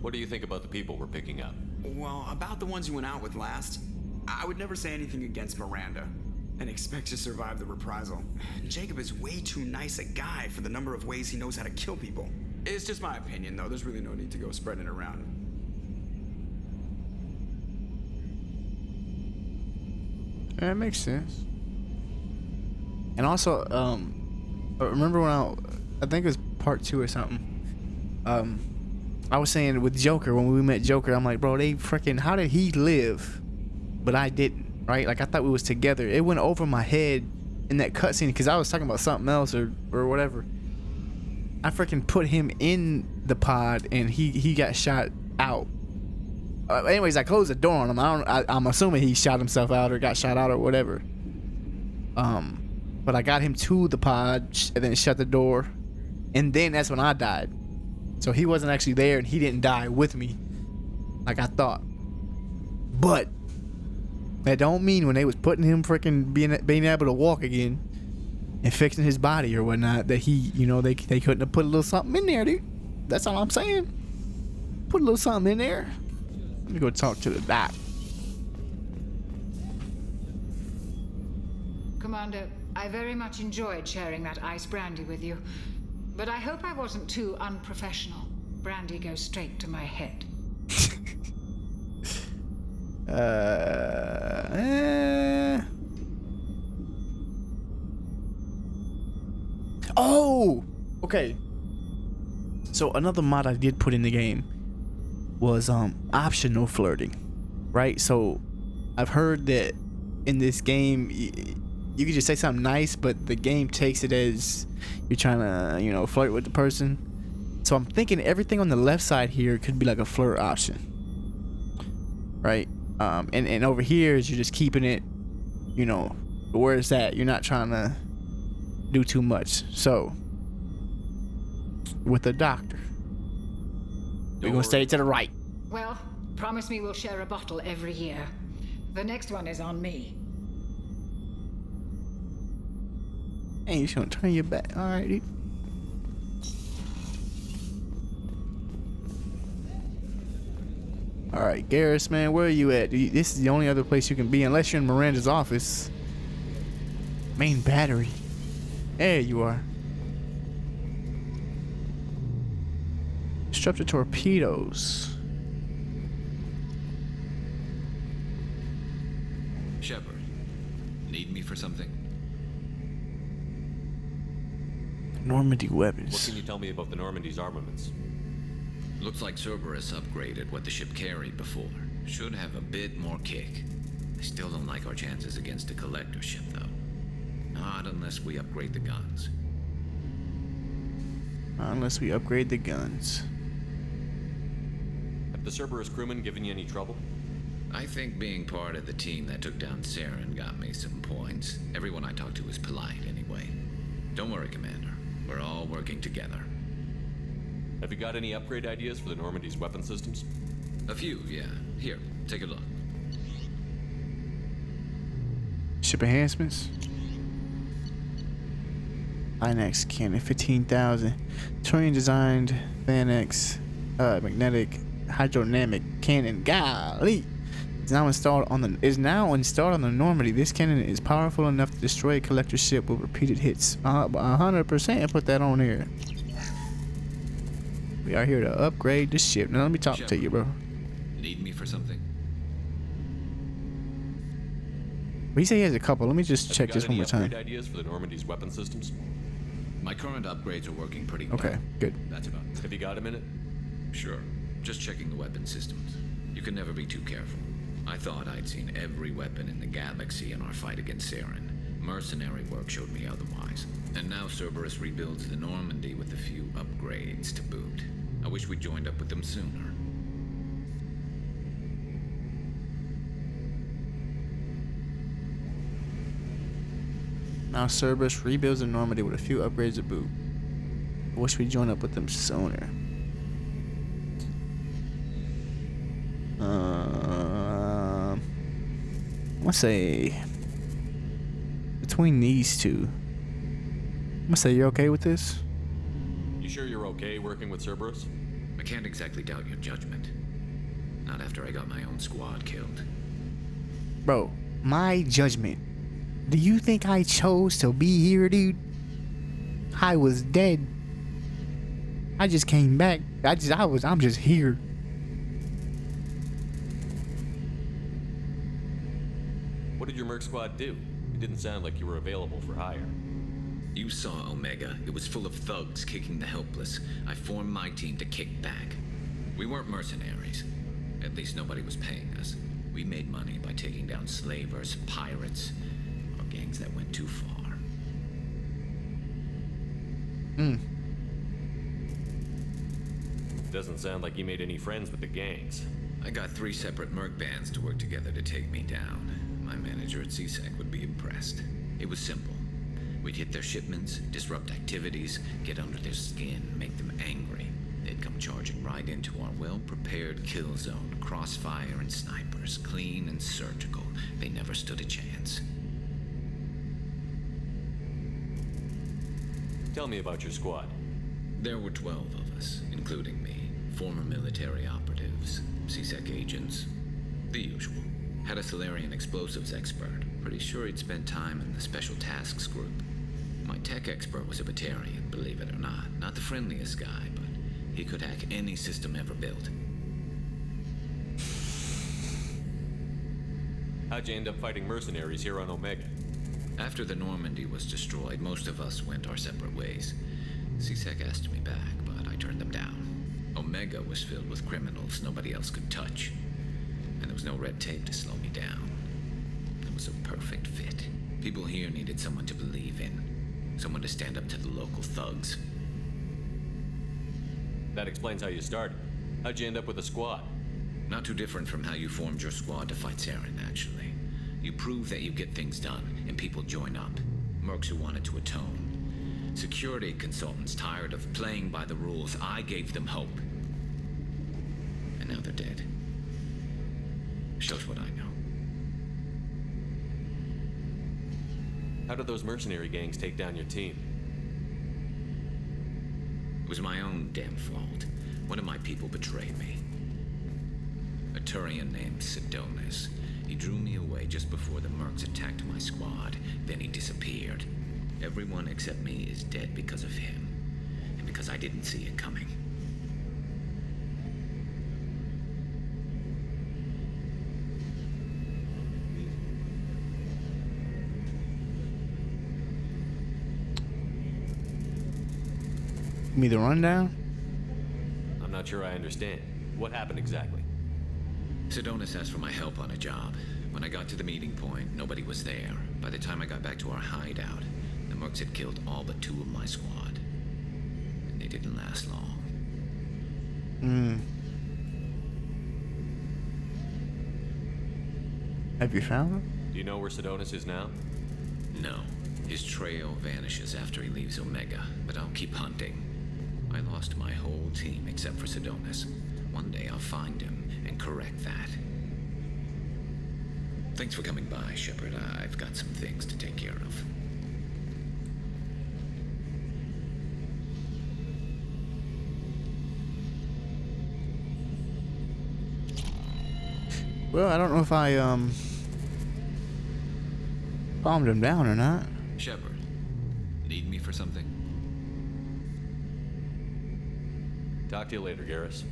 What do you think about the people we're picking up? Well, about the ones you went out with last, I would never say anything against Miranda and expect to survive the reprisal. Jacob is way too nice a guy for the number of ways he knows how to kill people. It's just my opinion, though. There's really no need to go spreading it around. That makes sense. And also, remember when I think it was part 2 or something. I was saying with Joker, when we met Joker, I'm like, bro, they freaking, how did he live, but I didn't, right? Like I thought we was together. It went over my head in that cutscene because I was talking about something else or whatever. I freaking put him in the pod and he got shot out. Anyways, I closed the door on him. I'm assuming he shot himself out or got shot out or whatever. But I got him to the pod and then shut the door, and then that's when I died. So he wasn't actually there and he didn't die with me like I thought. But that don't mean when they was putting him freaking being able to walk again and fixing his body or whatnot that he, you know, they couldn't have put a little something in there, dude. That's all I'm saying. Put a little something in there. Let me go talk to the doc. Commander, I very much enjoyed sharing that ice brandy with you. But I hope I wasn't too unprofessional. Brandy goes straight to my head. Oh! Okay. So another mod I did put in the game was optional flirting, right? So I've heard that in this game you can just say something nice, but the game takes it as you're trying to, you know, flirt with the person. So I'm thinking everything on the left side here could be like a flirt option, right? And over here is you're just keeping it, you know, where it's at. You're not trying to do too much. So with the doctor, we're gonna stay to the right. Well, promise me we'll share a bottle every year. The next one is on me. Hey, you shouldn't turn your back. Alrighty. Alright, Garrus, man, where are you at? This is the only other place you can be unless you're in Miranda's office. Main battery. There you are. Disrupted torpedoes. Shepard, need me for something? Normandy weapons. What can you tell me about the Normandy's armaments? Looks like Cerberus upgraded what the ship carried before. Should have a bit more kick. I still don't like our chances against a collector ship, though. Not unless we upgrade the guns. Unless we upgrade the guns. Have the Cerberus crewmen given you any trouble? I think being part of the team that took down Saren got me some points. Everyone I talked to was polite anyway. Don't worry, Commander. We're all working together. Have you got any upgrade ideas for the Normandy's weapon systems? A few, yeah. Here, take a look. Ship enhancements. Inex cannon, 15,000. Turian designed Vanex magnetic hydrodynamic cannon. Golly! Is now installed on the Normandy. This cannon is powerful enough to destroy a collector ship with repeated hits. 100% put that on here. We are here to upgrade the ship. Now let me talk to you, bro. Need me for something? He said he has a couple. Let me just check this one more time. Upgrade ideas for the Normandy's weapon systems? My current upgrades are working pretty well. Okay, good. That's about it. Have you got a minute? Sure. Just checking the weapon systems. You can never be too careful. I thought I'd seen every weapon in the galaxy in our fight against Saren. Mercenary work showed me otherwise. And now Cerberus rebuilds the Normandy with a few upgrades to boot. I wish we joined up with them sooner. Now Cerberus rebuilds the Normandy with a few upgrades to boot. I wish we joined up with them sooner. I'm gonna say between these two. I'm gonna say you're okay with this? You sure you're okay working with Cerberus? I can't exactly doubt your judgment. Not after I got my own squad killed. Bro, my judgment. Do you think I chose to be here, dude? I was dead. I just came back. I'm just here. What did your merc squad do? It didn't sound like you were available for hire. You saw Omega. It was full of thugs kicking the helpless. I formed my team to kick back. We weren't mercenaries. At least nobody was paying us. We made money by taking down slavers, pirates, or gangs that went too far. Doesn't sound like you made any friends with the gangs. I got 3 separate merc bands to work together to take me down. My manager at CSEC would be impressed. It was simple. We'd hit their shipments, disrupt activities, get under their skin, make them angry. They'd come charging right into our well-prepared kill zone, crossfire and snipers, clean and surgical. They never stood a chance. Tell me about your squad. There were 12 of us, including me. Former military operatives, CSEC agents, the usual. Had a Solarian explosives expert. Pretty sure he'd spent time in the Special Tasks Group. My tech expert was a Batarian, believe it or not. Not the friendliest guy, but he could hack any system ever built. How'd you end up fighting mercenaries here on Omega? After the Normandy was destroyed, most of us went our separate ways. CSEC asked me back, but I turned them down. Omega was filled with criminals nobody else could touch. And there was no red tape to slow me down. It was a perfect fit. People here needed someone to believe in. Someone to stand up to the local thugs. That explains how you started. How'd you end up with a squad? Not too different from how you formed your squad to fight Saren, actually. You prove that you get things done, and people join up. Mercs who wanted to atone. Security consultants tired of playing by the rules. I gave them hope. And now they're dead. Shows what I know. How did those mercenary gangs take down your team? It was my own damn fault. One of my people betrayed me. A Turian named Sidonis. He drew me away just before the Mercs attacked my squad. Then he disappeared. Everyone except me is dead because of him. And because I didn't see it coming. Give me the rundown? I'm not sure I understand. What happened exactly? Sidonis asked for my help on a job. When I got to the meeting point, nobody was there. By the time I got back to our hideout, the Mercs had killed all but 2 of my squad. And they didn't last long. Have you found him? Do you know where Sidonis is now? No. His trail vanishes after he leaves Omega, but I'll keep hunting. I lost my whole team except for Sidonis. One day I'll find him and correct that. Thanks for coming by, Shepard. I've got some things to take care of. Well, I don't know if I calmed him down or not. Shepard, need me for something? Talk to you later, Garrus.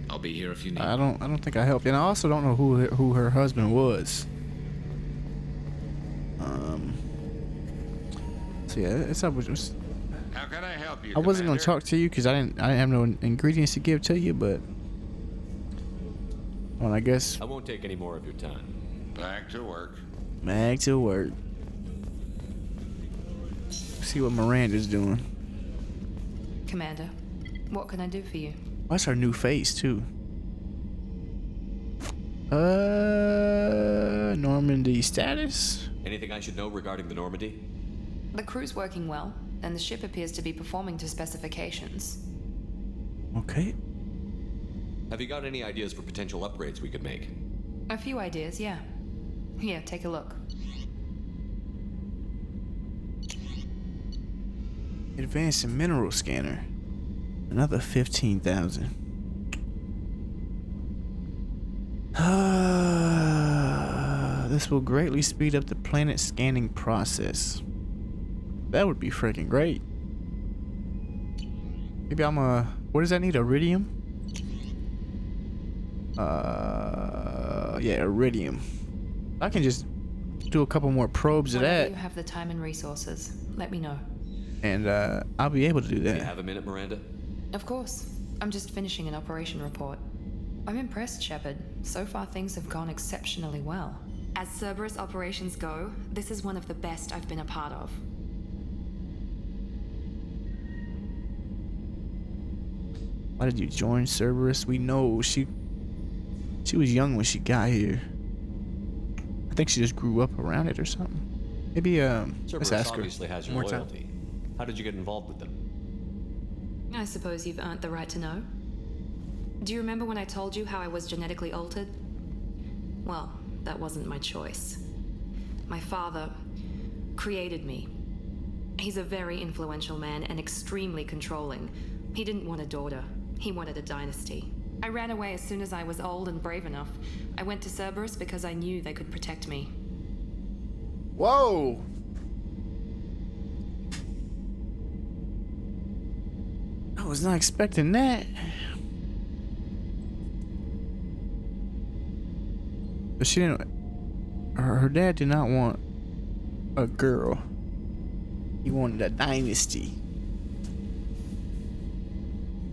I'll be here if you need. I don't think I helped, and I also don't know who her husband was. So yeah, it's up. How can I help you? I wasn't gonna Commander? talk to you because I didn't have no ingredients to give to you, but well, I guess I won't take any more of your time. Back to work. back to work. See what Miranda's doing. Commander, what can I do for you? That's her new face too. Normandy status? Anything I should know regarding the Normandy? The crew's working well, and the ship appears to be performing to specifications. Okay. Have you got any ideas for potential upgrades we could make? A few ideas, yeah. Here, take a look. Advanced mineral scanner. Another 15,000. This will greatly speed up the planet scanning process. That would be freaking great. Maybe what does that need? Iridium? Yeah, iridium. I can just do a couple more probes of Whenever that. you have the time and resources, let me know. And I'll be able to do Do you that. have a minute, Miranda? Of course. I'm just finishing an operation report. I'm impressed, Shepard. So far, things have gone exceptionally well. As Cerberus operations go, this is one of the best I've been a part of. Why did you join Cerberus? We know she was young when she got here. I think she just grew up around it or something. Maybe let's Cerberus ask her obviously has your one more time. loyalty. How did you get involved with them? I suppose you've earned the right to know. Do you remember when I told you how I was genetically altered? Well, that wasn't my choice. My father created me. He's a very influential man and extremely controlling. He didn't want a daughter. He wanted a dynasty. I ran away as soon as I was old and brave enough. I went to Cerberus because I knew they could protect me. Whoa! I was not expecting that. But she didn't. Her dad did not want a girl. He wanted a dynasty.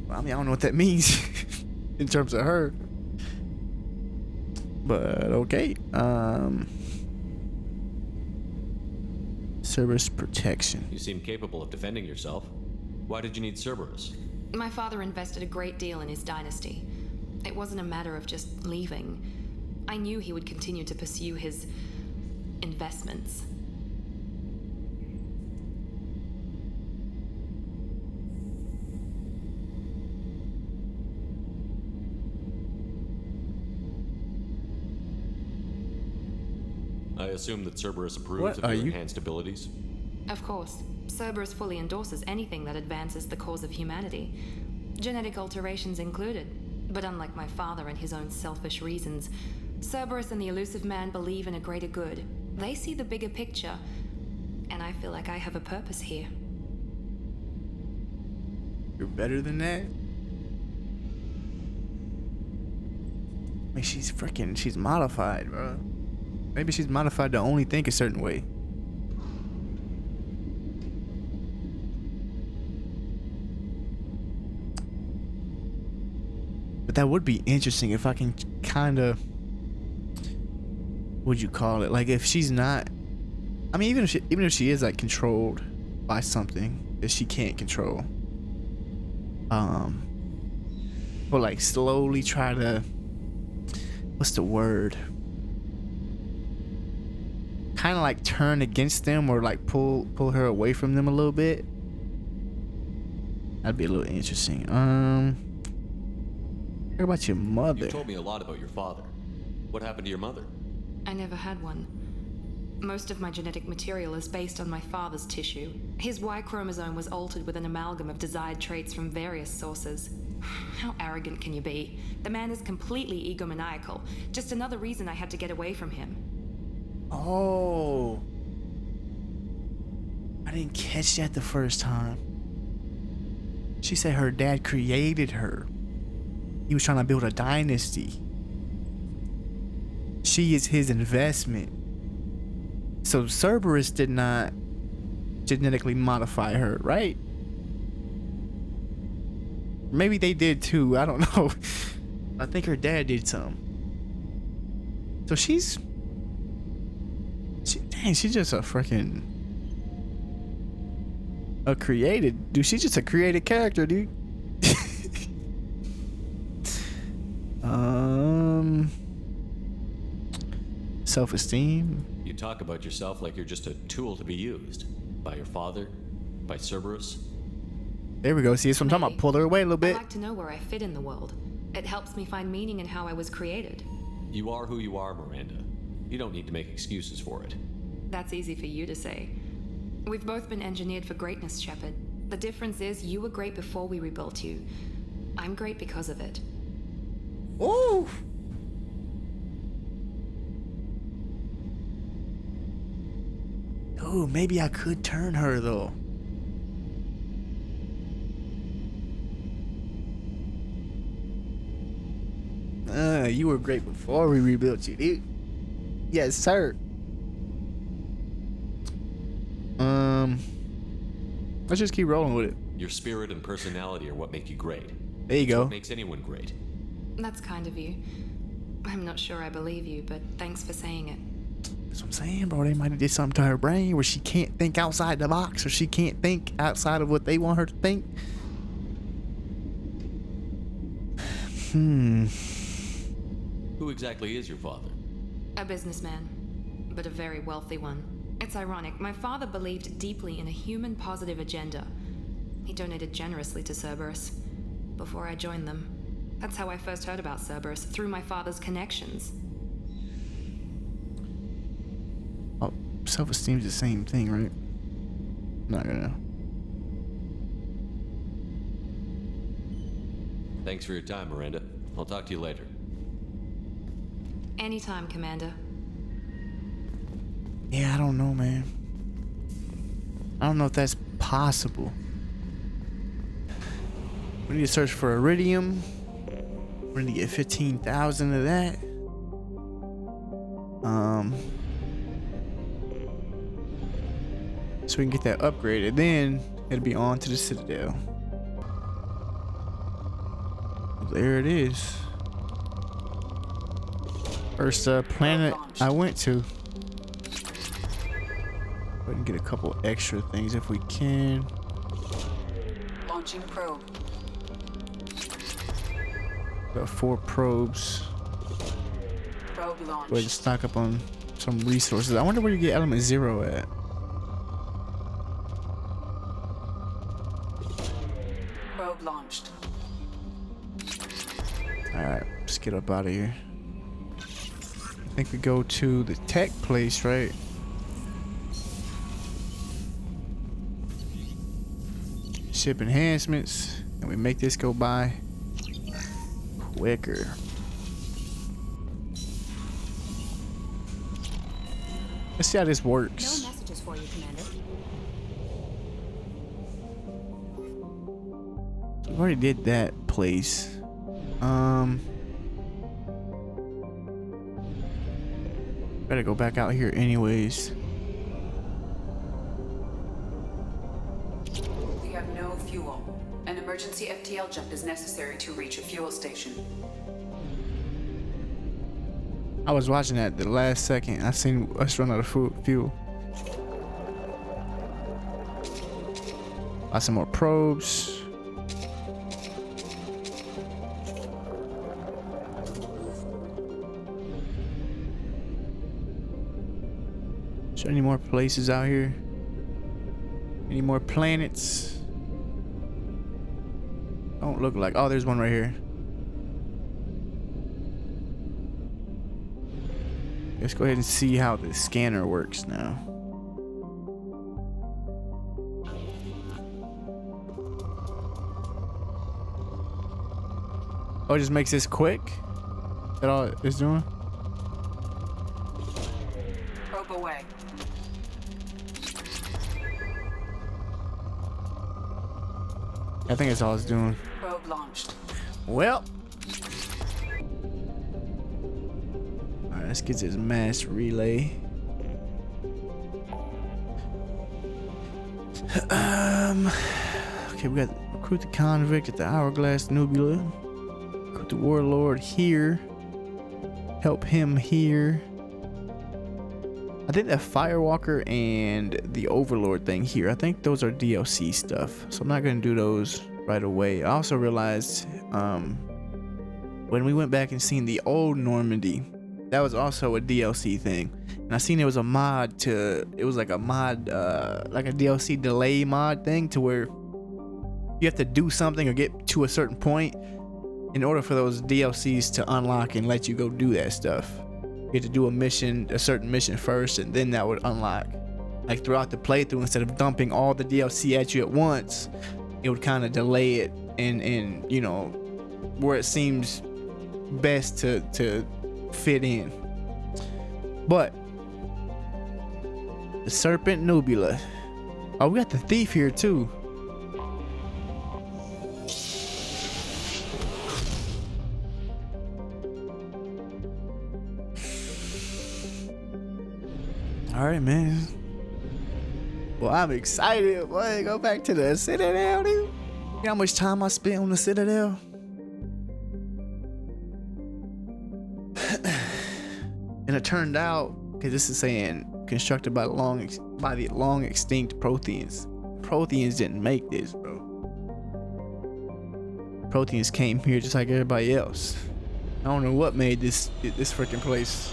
Well, I mean, I don't know what that means in terms of her. But okay. Cerberus protection. You seem capable of defending yourself. Why did you need Cerberus? My father invested a great deal in his dynasty. It wasn't a matter of just leaving. I knew he would continue to pursue his investments. I assume that Cerberus approves of your enhanced abilities? Of course. Cerberus fully endorses anything that advances the cause of humanity, genetic alterations included. But unlike my father and his own selfish reasons, Cerberus and the Elusive Man believe in a greater good. They see the bigger picture, and I feel like I have a purpose here. You're better than that? I mean, she's modified, bro. Maybe she's modified to only think a certain way. But that would be interesting if I can kind of, what'd you call it? Like if she's not, I mean, even if she is like controlled by something that she can't control, but like slowly try to, what's the word? Kind of like turn against them or like pull her away from them a little bit. That'd be a little interesting. What about your mother? You told me a lot about your father. What happened to your mother? I never had one. Most of my genetic material is based on my father's tissue. His Y chromosome was altered with an amalgam of desired traits from various sources. How arrogant can you be? The man is completely egomaniacal. Just another reason I had to get away from him. Oh. I didn't catch that the first time. She said her dad created her. He was trying to build a dynasty. She is his investment. So Cerberus did not genetically modify her, right? Maybe they did too. I don't know. I think her dad did some. So she's just a freaking dude. She's just a created character, dude. Self-esteem. You talk about yourself like you're just a tool to be used by your father, by Cerberus. There we go. See, that's what I'm talking about. Pull her away a little bit. I like to know where I fit in the world. It helps me find meaning in how I was created. You are who you are, Miranda. You don't need to make excuses for it. That's easy for you to say. We've both been engineered for greatness, Shepard. The difference is you were great before we rebuilt you. I'm great because of it. Ooh! Ooh, maybe I could turn her though. You were great before we rebuilt you, dude. Yes, sir. Let's just keep rolling with it. Your spirit and personality are what make you great. There you go. What makes anyone great. That's kind of you. I'm not sure I believe you, but thanks for saying it. That's what I'm saying, bro. They might have did something to her brain where she can't think outside the box, or she can't think outside of what they want her to think. Who exactly is your father? A businessman, but a very wealthy one. It's ironic. My father believed deeply in a human-positive agenda. He donated generously to Cerberus before I joined them. That's how I first heard about Cerberus, through my father's connections. Oh, self-esteem's the same thing, right? Not gonna. Thanks for your time, Miranda. I'll talk to you later. Anytime, Commander. Yeah, I don't know, man. I don't know if that's possible. We need to search for iridium. We need to get 15,000 of that. So we can get that upgraded. Then it'll be on to the Citadel. There it is. First planet I went to. Go ahead and get a couple extra things if we can. Launching probe. Got 4 probes. Probe launched. Go ahead and stock up on some resources. I wonder where you get element 0 at. Probe launched. Alright, let's get up out of here. I think we go to the tech place, right? Ship enhancements, and we make this go by quicker. Let's see how this works. No messages for you, Commander. We already did that place. Better go back out here anyways. We have no fuel. An emergency FTL jump is necessary to reach a fuel station. I was watching that the last second. I seen us run out of fuel. Buy some more probes. Is there any more places out here? Any more planets? Don't look like. Oh, there's one right here. Let's go ahead and see how the scanner works now. Oh, it just makes this quick? Is that all it's doing? Probe away. I think that's all it's doing. Probe launched. Well. Alright, let's get this mass relay. Okay, we got recruit the convict at the Hourglass Nebula. Recruit the warlord here. Help him here. I think that Firewalker and the Overlord thing here, I think those are DLC stuff. So I'm not going to do those right away. I also realized when we went back and seen the old Normandy, that was also a DLC thing. And I seen there was a mod to, it was like a mod, like a DLC delay mod thing to where you have to do something or get to a certain point in order for those DLCs to unlock and let you go do that stuff. You had to do a mission, a certain mission first, and then that would unlock. Like throughout the playthrough, instead of dumping all the DLC at you at once, it would kind of delay it and you know, where it seems best to fit in. But the Serpent Nebula. Oh, we got the thief here too. All right, man. Well, I'm excited. Boy, go back to the Citadel, dude. You know how much time I spent on the Citadel? And it turned out, because this is saying constructed by the long extinct Protheans. Protheans didn't make this, bro. Protheans came here just like everybody else. I don't know what made this freaking place.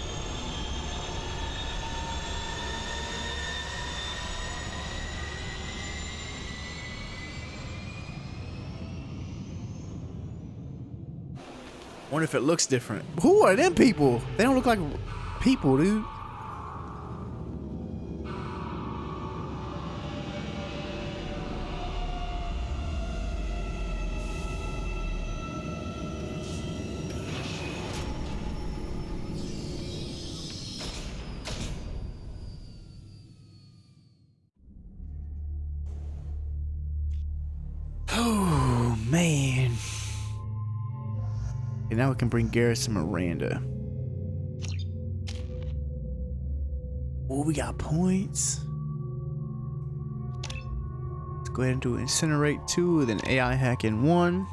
Wonder if it looks different. Who are them people? They don't look like people, dude. Oh, man. And now we can bring Garrison Miranda. Oh, we got points. Let's go ahead and do Incinerate 2, then AI Hack in 1.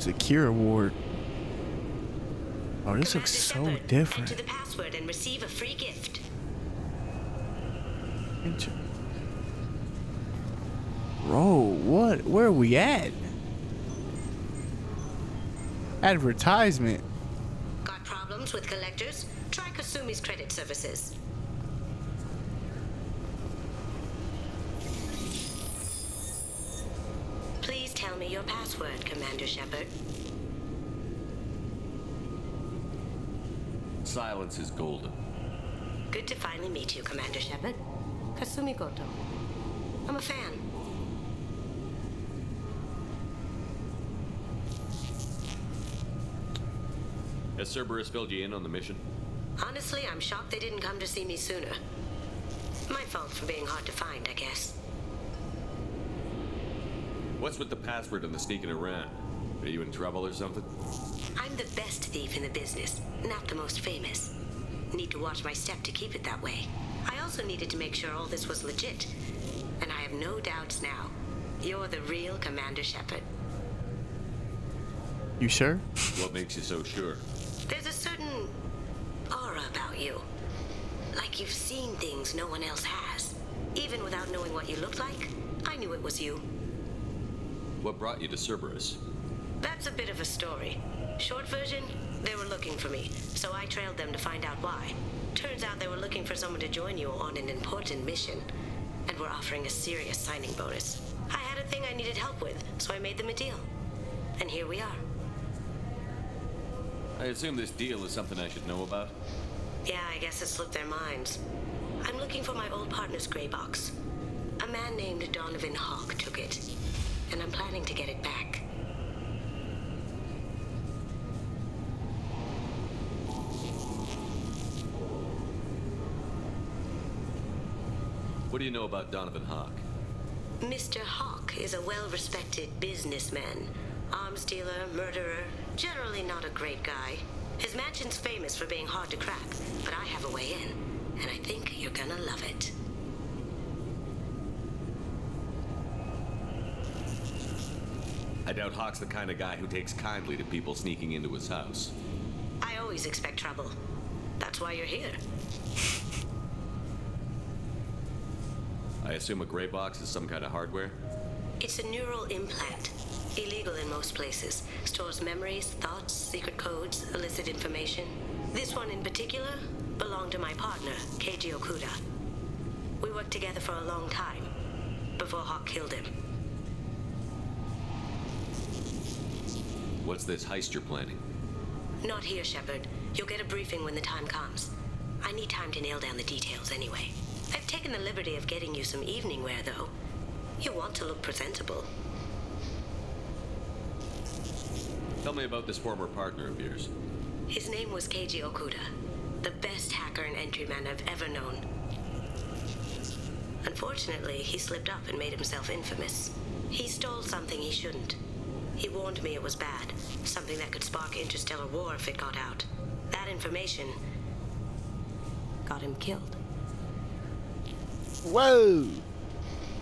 Secure award. Oh, this looks so different. Enter the password and receive a free gift. Bro, what? Where are we at? Advertisement. Got problems with collectors? Try Kasumi's credit services. Please tell me your password, Commander Shepard. Silence is golden. Good to finally meet you, Commander Shepard. Kasumi Goto. I'm a fan. Has Cerberus filled you in on the mission? Honestly, I'm shocked they didn't come to see me sooner. My fault for being hard to find, I guess. What's with the password and the sneaking around? Are you in trouble or something? I'm the best thief in the business, not the most famous. Need to watch my step to keep it that way. I also needed to make sure all this was legit. And I have no doubts now. You're the real Commander Shepard. You sure? What makes you so sure? There's a certain aura about you. Like you've seen things no one else has. Even without knowing what you looked like, I knew it was you. What brought you to Cerberus? That's a bit of a story. Short version, they were looking for me, so I trailed them to find out why. Turns out they were looking for someone to join you on an important mission, and were offering a serious signing bonus. I had a thing I needed help with, so I made them a deal. And here we are. I assume this deal is something I should know about? Yeah, I guess it slipped their minds. I'm looking for my old partner's gray box. A man named Donovan Hawk took it, and I'm planning to get it back. What do you know about Donovan Hawk? Mr. Hawk is a well-respected businessman. Arms dealer, murderer, generally not a great guy. His mansion's famous for being hard to crack, but I have a way in, and I think you're gonna love it. I doubt Hawk's the kind of guy who takes kindly to people sneaking into his house. I always expect trouble. That's why you're here. I assume a gray box is some kind of hardware? It's a neural implant. Illegal in most places. Stores memories, thoughts, secret codes, illicit information. This one in particular belonged to my partner, Keiji Okuda. We worked together for a long time, before Hawk killed him. What's this heist you're planning? Not here, Shepard. You'll get a briefing when the time comes. I need time to nail down the details anyway. I've taken the liberty of getting you some evening wear, though. You want to look presentable. Tell me about this former partner of yours. His name was Keiji Okuda, the best hacker and entryman I've ever known. Unfortunately, he slipped up and made himself infamous. He stole something he shouldn't. He warned me it was bad, something that could spark interstellar war if it got out. That information got him killed. Whoa!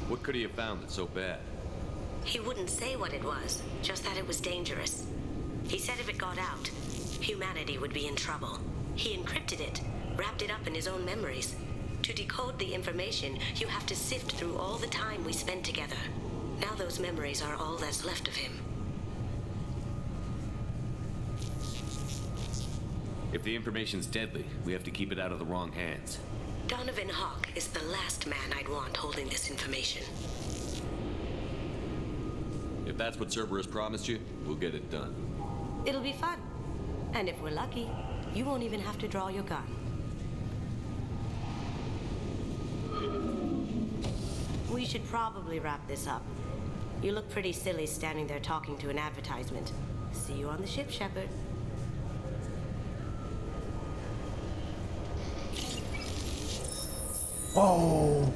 What could he have found that's so bad? He wouldn't say what it was, just that it was dangerous. He said if it got out, humanity would be in trouble. He encrypted it, wrapped it up in his own memories. To decode the information, you have to sift through all the time we spent together. Now those memories are all that's left of him. If the information's deadly, we have to keep it out of the wrong hands. Donovan Hawk is the last man I'd want holding this information. If that's what Cerberus promised you, we'll get it done. It'll be fun. And if we're lucky, you won't even have to draw your gun. We should probably wrap this up. You look pretty silly standing there talking to an advertisement. See you on the ship, Shepard. Whoa.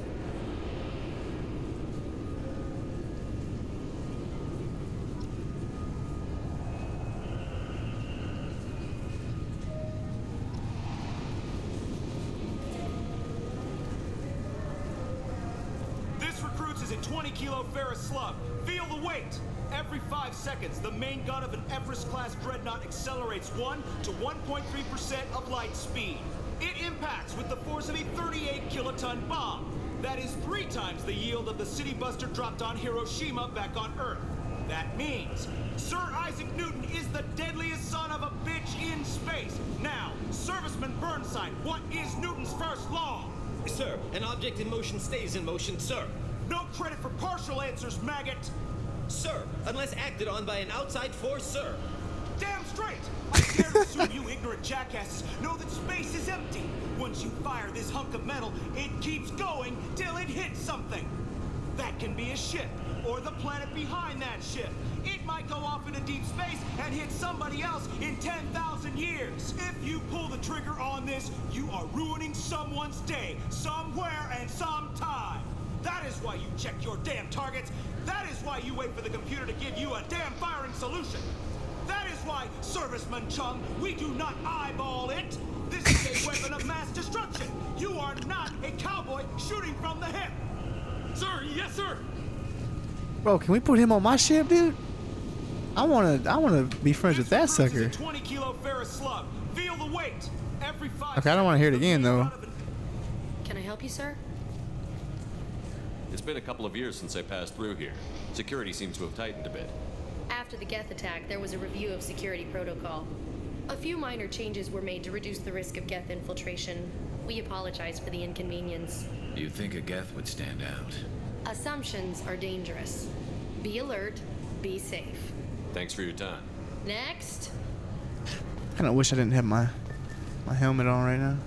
This recruits is a 20-kilo ferrous slug. Feel the weight. Every 5 seconds, the main gun of an Everest-class dreadnought accelerates 1 to 1.3% of light speed. It impacts with the force of a 38 kiloton bomb. That is 3 times the yield of the city buster dropped on Hiroshima back on Earth. That means Sir Isaac Newton is the deadliest son of a bitch in space. Now, Serviceman Burnside, what is Newton's first law? Sir, an object in motion stays in motion, sir. No credit for partial answers, maggot. Sir, unless acted on by an outside force, sir. Damn straight! I dare assume you ignorant jackasses know that space is empty. Once you fire this hunk of metal, it keeps going till it hits something. That can be a ship, or the planet behind that ship. It might go off into deep space and hit somebody else in 10,000 years. If you pull the trigger on this, you are ruining someone's day, somewhere and sometime. That is why you check your damn targets. That is why you wait for the computer to give you a damn firing solution. That is why, Serviceman Chung, we do not eyeball it. This is a weapon of mass destruction. You are not a cowboy shooting from the hip. Sir, yes, sir. Bro, can we put him on my ship, dude? I wanna be friends with that sucker. 20 kilo ferrous slug. Feel the weight. Every 5 Okay, I don't want to hear it again though. Can I help you, sir? It's been a couple of years since I passed through here. Security seems to have tightened a bit. After the Geth attack, there was a review of security protocol. A few minor changes were made to reduce the risk of Geth infiltration. We apologize for the inconvenience. You think a Geth would stand out? Assumptions are dangerous. Be alert, be safe. Thanks for your time. Next. I kind of wish I didn't have my helmet on right now.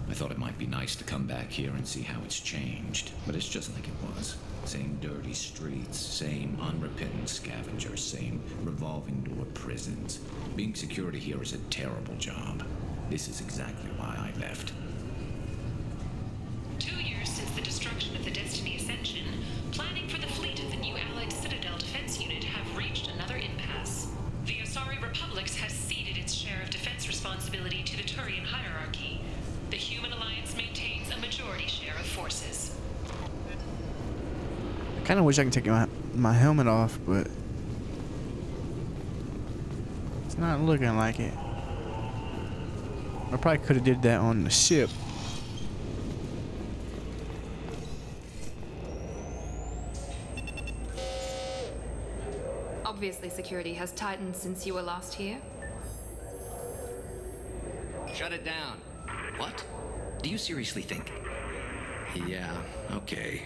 I thought it might be nice to come back here and see how it's changed, but it's just like it was. Same dirty streets, same unrepentant scavengers, same revolving door prisons. Being security here is a terrible job. This is exactly why I left. 2 years since the destruction of the Destiny Ascension, planning for the fleet of the new Allied Citadel defense unit have reached another impasse. The Asari Republics has ceded its share of defense responsibility to the Turian hierarchy. The Human Alliance maintains a majority share of forces. I kind of wish I could take my helmet off, but it's not looking like it. I probably could have did that on the ship. Obviously, security has tightened since you were last here. Shut it down. What? Do you seriously think? Yeah, okay.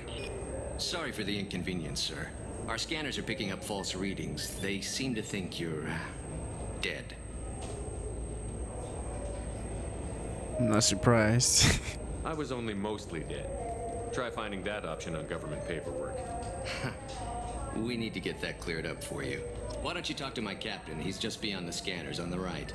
Sorry for the inconvenience, sir. Our scanners are picking up false readings. They seem to think you're dead. I'm not surprised. I was only mostly dead. Try finding that option on government paperwork. We need to get that cleared up for you. Why don't you talk to my captain? He's just beyond the scanners on the right.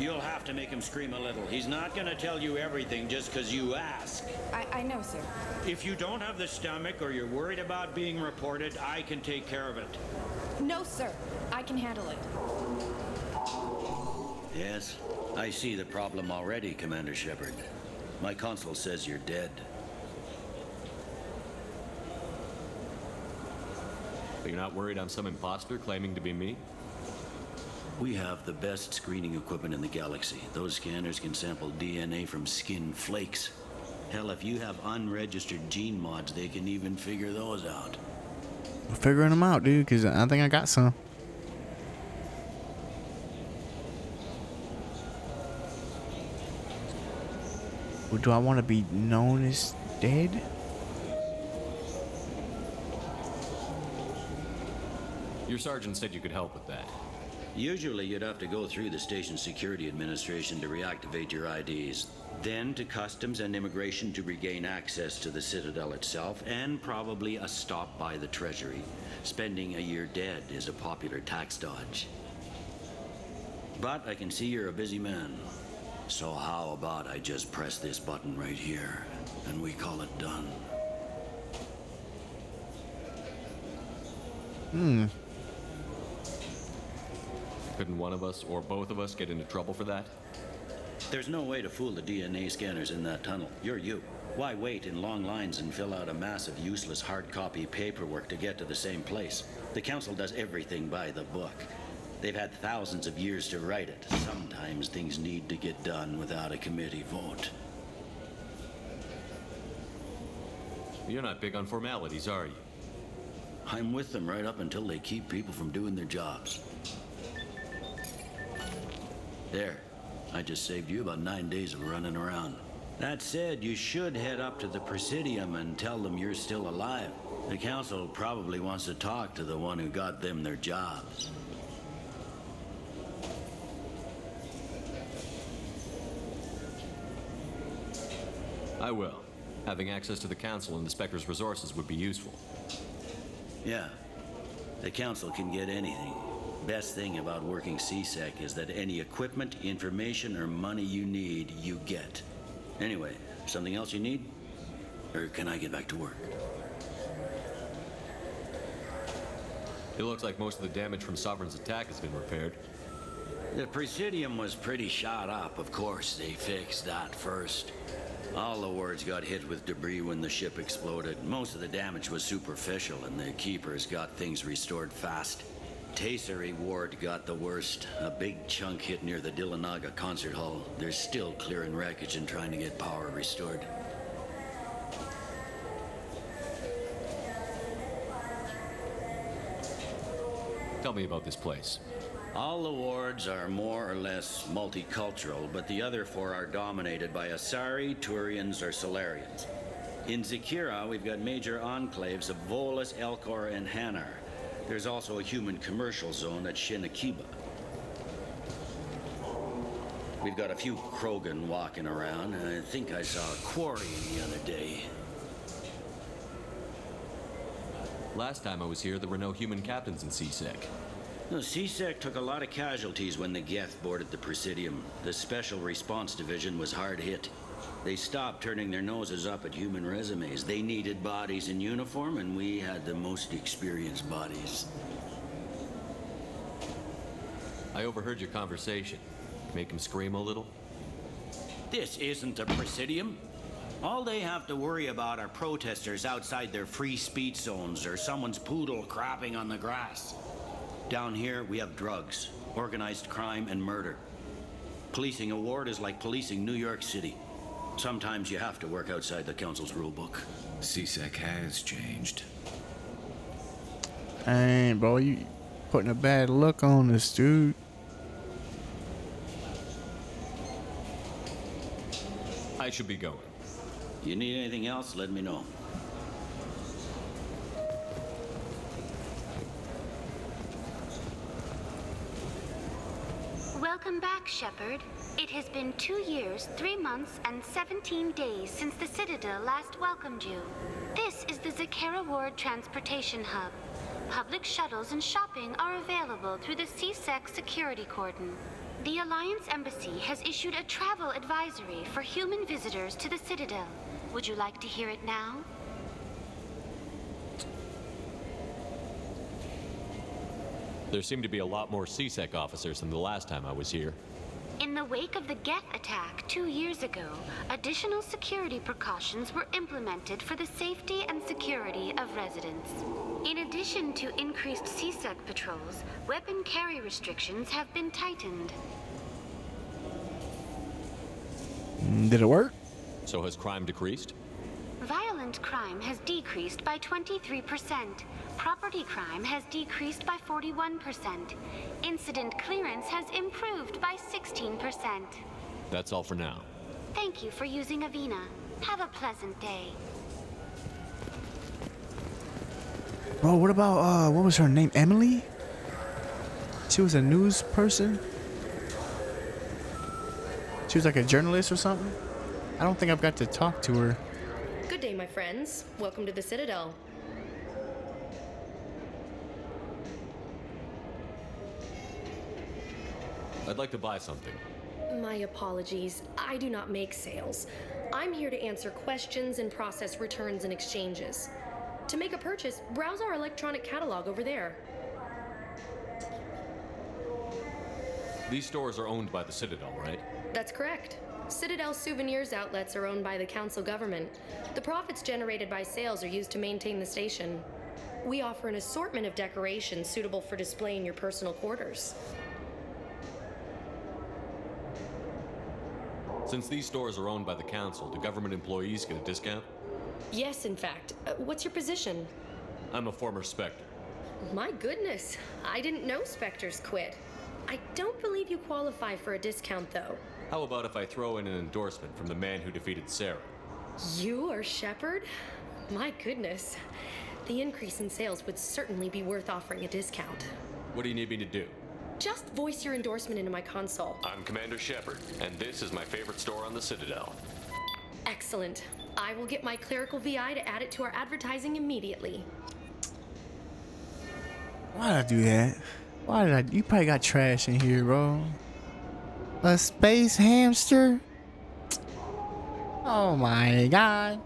You'll have to make him scream a little. He's not gonna tell you everything just because you ask. I know, sir. If you don't have the stomach or you're worried about being reported, I can take care of it. No, sir. I can handle it. Yes, I see the problem already, Commander Shepard. My console says you're dead. But you're not worried I'm some imposter claiming to be me? We have the best screening equipment in the galaxy. Those scanners can sample DNA from skin flakes. Hell, if you have unregistered gene mods, they can even figure those out. We're figuring them out, dude, because I think I got some. Or do I want to be known as dead? Your sergeant said you could help with that. Usually you'd have to go through the station security administration to reactivate your IDs, then to customs and immigration to regain access to the Citadel itself, and probably a stop by the Treasury. Spending a year dead is a popular tax dodge. But I can see you're a busy man. So how about I just press this button right here, and we call it done? Couldn't one of us or both of us get into trouble for that? There's no way to fool the DNA scanners in that tunnel. You're you. Why wait in long lines and fill out a massive useless hard copy paperwork to get to the same place? The Council does everything by the book. They've had thousands of years to write it. Sometimes things need to get done without a committee vote. You're not big on formalities, are you? I'm with them right up until they keep people from doing their jobs. There. I just saved you about 9 days of running around. That said, you should head up to the Presidium and tell them you're still alive. The Council probably wants to talk to the one who got them their jobs. I will. Having access to the Council and the Spectre's resources would be useful. Yeah. The Council can get anything. Best thing about working CSEC is that any equipment, information, or money you need, you get. Anyway, something else you need? Or can I get back to work? It looks like most of the damage from Sovereign's attack has been repaired. The Presidium was pretty shot up. Of course, they fixed that first. All the wards got hit with debris when the ship exploded. Most of the damage was superficial, and the Keepers got things restored fast. Tasery Ward got the worst. A big chunk hit near the Dillanaga concert hall. They're still clearing wreckage and trying to get power restored. Tell me about this place. All the wards are more or less multicultural, but the other 4 are dominated by Asari, Turians, or Solarians. In Zakira, we've got major enclaves of Volus, Elcor, and Hanar. There's also a human commercial zone at Shinakiba. We've got a few Krogan walking around, and I think I saw a quarry the other day. Last time I was here, there were no human captains in CSEC. The CSEC took a lot of casualties when the Geth boarded the Presidium. The Special Response Division was hard hit. They stopped turning their noses up at human resumes. They needed bodies in uniform, and we had the most experienced bodies. I overheard your conversation. Make him scream a little? This isn't a Presidium. All they have to worry about are protesters outside their free speech zones or someone's poodle crapping on the grass. Down here, we have drugs, organized crime, and murder. Policing a ward is like policing New York City. Sometimes you have to work outside the Council's rulebook. CSEC has changed. Dang, bro, you putting a bad look on this, dude. I should be going. You need anything else, let me know. Welcome back, Shepard. It has been 2 years, 3 months, and 17 days since the Citadel last welcomed you. This is the Zakera Ward Transportation Hub. Public shuttles and shopping are available through the CSEC security cordon. The Alliance Embassy has issued a travel advisory for human visitors to the Citadel. Would you like to hear it now? There seem to be a lot more CSEC officers than the last time I was here. In the wake of the Geth attack 2 years ago, additional security precautions were implemented for the safety and security of residents. In addition to increased CSEC patrols, weapon carry restrictions have been tightened. Did it work? So has crime decreased? Violent crime has decreased by 23%. Property crime has decreased by 41%. Incident clearance has improved by 16%. That's all for now. Thank you for using Avina. Have a pleasant day. Bro, what about, what was her name? Emily? She was a news person? She was like a journalist or something? I don't think I've got to talk to her. Good day, my friends. Welcome to the Citadel. I'd like to buy something. My apologies. I do not make sales. I'm here to answer questions and process returns and exchanges. To make a purchase, browse our electronic catalog over there. These stores are owned by the Citadel, right? That's correct. Citadel souvenirs outlets are owned by the council government. The profits generated by sales are used to maintain the station. We offer an assortment of decorations suitable for display in your personal quarters. Since these stores are owned by the council, do government employees get a discount? Yes, in fact. What's your position? I'm a former Spectre. My goodness, I didn't know Spectres quit. I don't believe you qualify for a discount, though. How about if I throw in an endorsement from the man who defeated Sarah? You are Shepard? My goodness. The increase in sales would certainly be worth offering a discount. What do you need me to do? Just voice your endorsement into my console. I'm Commander Shepard, and this is my favorite store on the Citadel. Excellent. I will get my clerical VI to add it to our advertising immediately. Why did I do that? Why did I? You probably got trash in here, bro. A space hamster? Oh my god.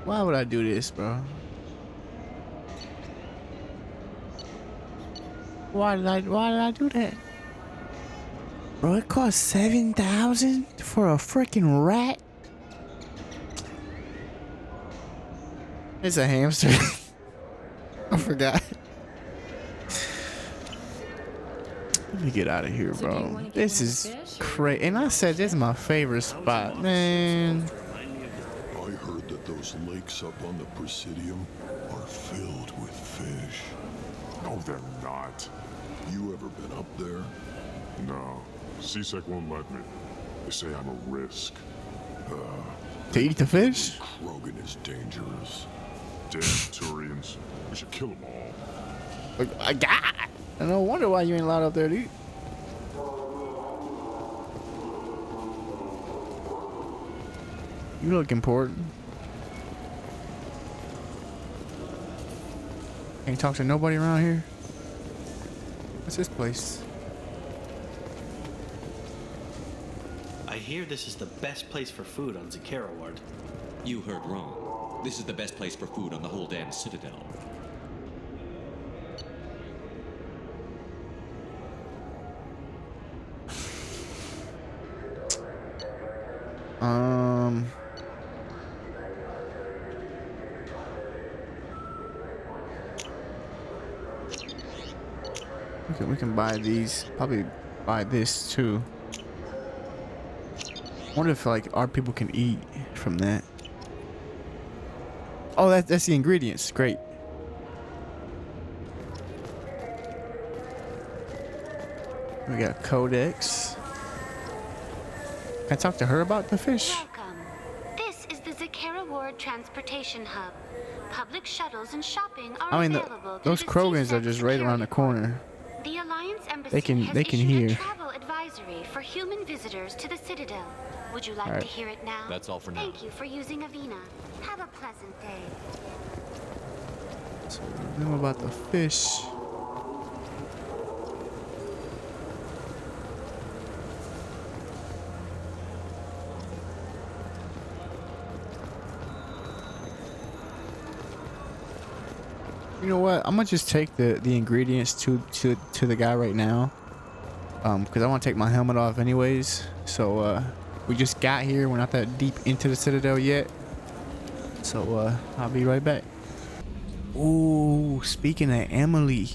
Why would I do this, bro? Why did I do that? Bro, it cost 7,000 for a freaking rat. It's a hamster. I forgot. Let me get out of here, bro. This is crazy. And I said this is my favorite spot, man. I heard that those lakes up on the Presidium are filled with fish. No, they're not. You ever been up there? No. CSEC won't let me. They say I'm a risk. To eat the fish? Krogan is dangerous. Damn Turians. We should kill them all. I got. No wonder why you ain't allowed up there to eat. You look important. Can't talk to nobody around here. What's this place? I hear this is the best place for food on Zakera Ward. You heard wrong. This is the best place for food on the whole damn Citadel. We can buy these. Probably buy this too. Wonder if like our people can eat from that. Oh, that's the ingredients. Great. We got Codex. Can I talk to her about the fish? Welcome. This is the Zakera Ward Transportation Hub. Public shuttles and shopping are available. Those Krogans are just right around the corner. The Alliance Embassy They can issued hear. a travel advisory for human visitors to the Citadel. Would you like to hear it now? That's all for now. Thank you for using Avina. Have a pleasant day. So we know about the fish. You know what? I'm gonna just take the ingredients to the guy right now, because I want to take my helmet off anyways. So we just got here. We're not that deep into the Citadel yet. So I'll be right back. Ooh, speaking of Emily,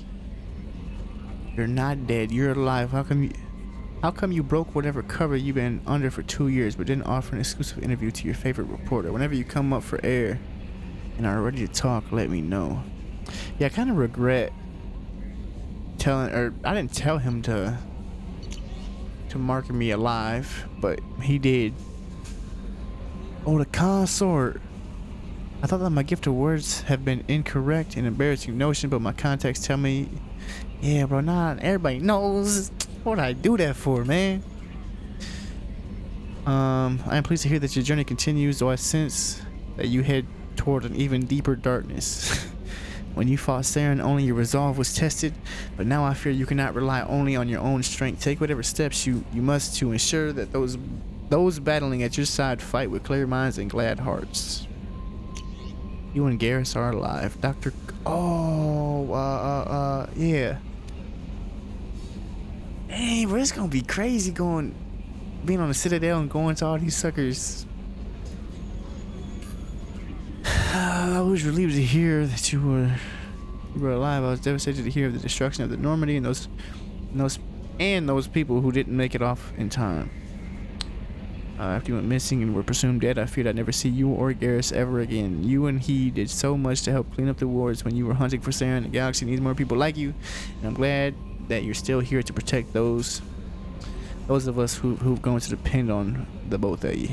you're not dead. You're alive. How come you broke whatever cover you've been under for 2 years, but didn't offer an exclusive interview to your favorite reporter? Whenever you come up for air and are ready to talk, let me know. Yeah, I kind of regret telling, or I didn't tell him to mark me alive, but he did. Oh, the consort. I thought that my gift of words have been incorrect and embarrassing notion, but my contacts tell me, yeah, bro, not everybody knows what I do that for, man. I am pleased to hear that your journey continues, though I sense that you head toward an even deeper darkness. When you fought Saren, only your resolve was tested, but now I fear you cannot rely only on your own strength. Take whatever steps you must to ensure that those Those battling at your side fight with clear minds and glad hearts. You and Garrus are alive. Dr. Oh, yeah. Dang, bro, it's gonna be crazy being on the Citadel and going to all these suckers. I was relieved to hear that you were alive. I was devastated to hear of the destruction of the Normandy and those people who didn't make it off in time. After you went missing and were presumed dead, I feared I'd never see you or Garrus ever again. You and he did so much to help clean up the wars when you were hunting for Saren. The galaxy needs more people like you, and I'm glad that you're still here to protect those of us who've going to depend on the both of you.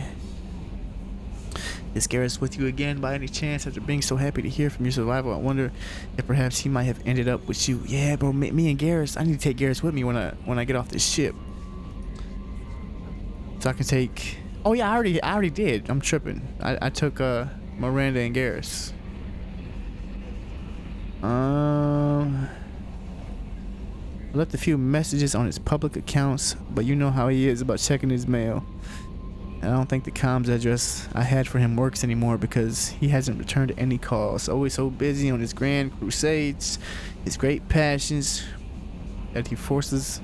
Is Garrus with you again by any chance? After being so happy to hear from your survival, I wonder if perhaps he might have ended up with you. Yeah, bro, me and Garrus, I need to take Garrus with me when I get off this ship. So I can take... Oh yeah, I already did. I'm tripping. I took Miranda and Garrus. I left a few messages on his public accounts, but you know how he is about checking his mail. And I don't think the comms address I had for him works anymore because he hasn't returned any calls. Always so busy on his grand crusades, his great passions that he forces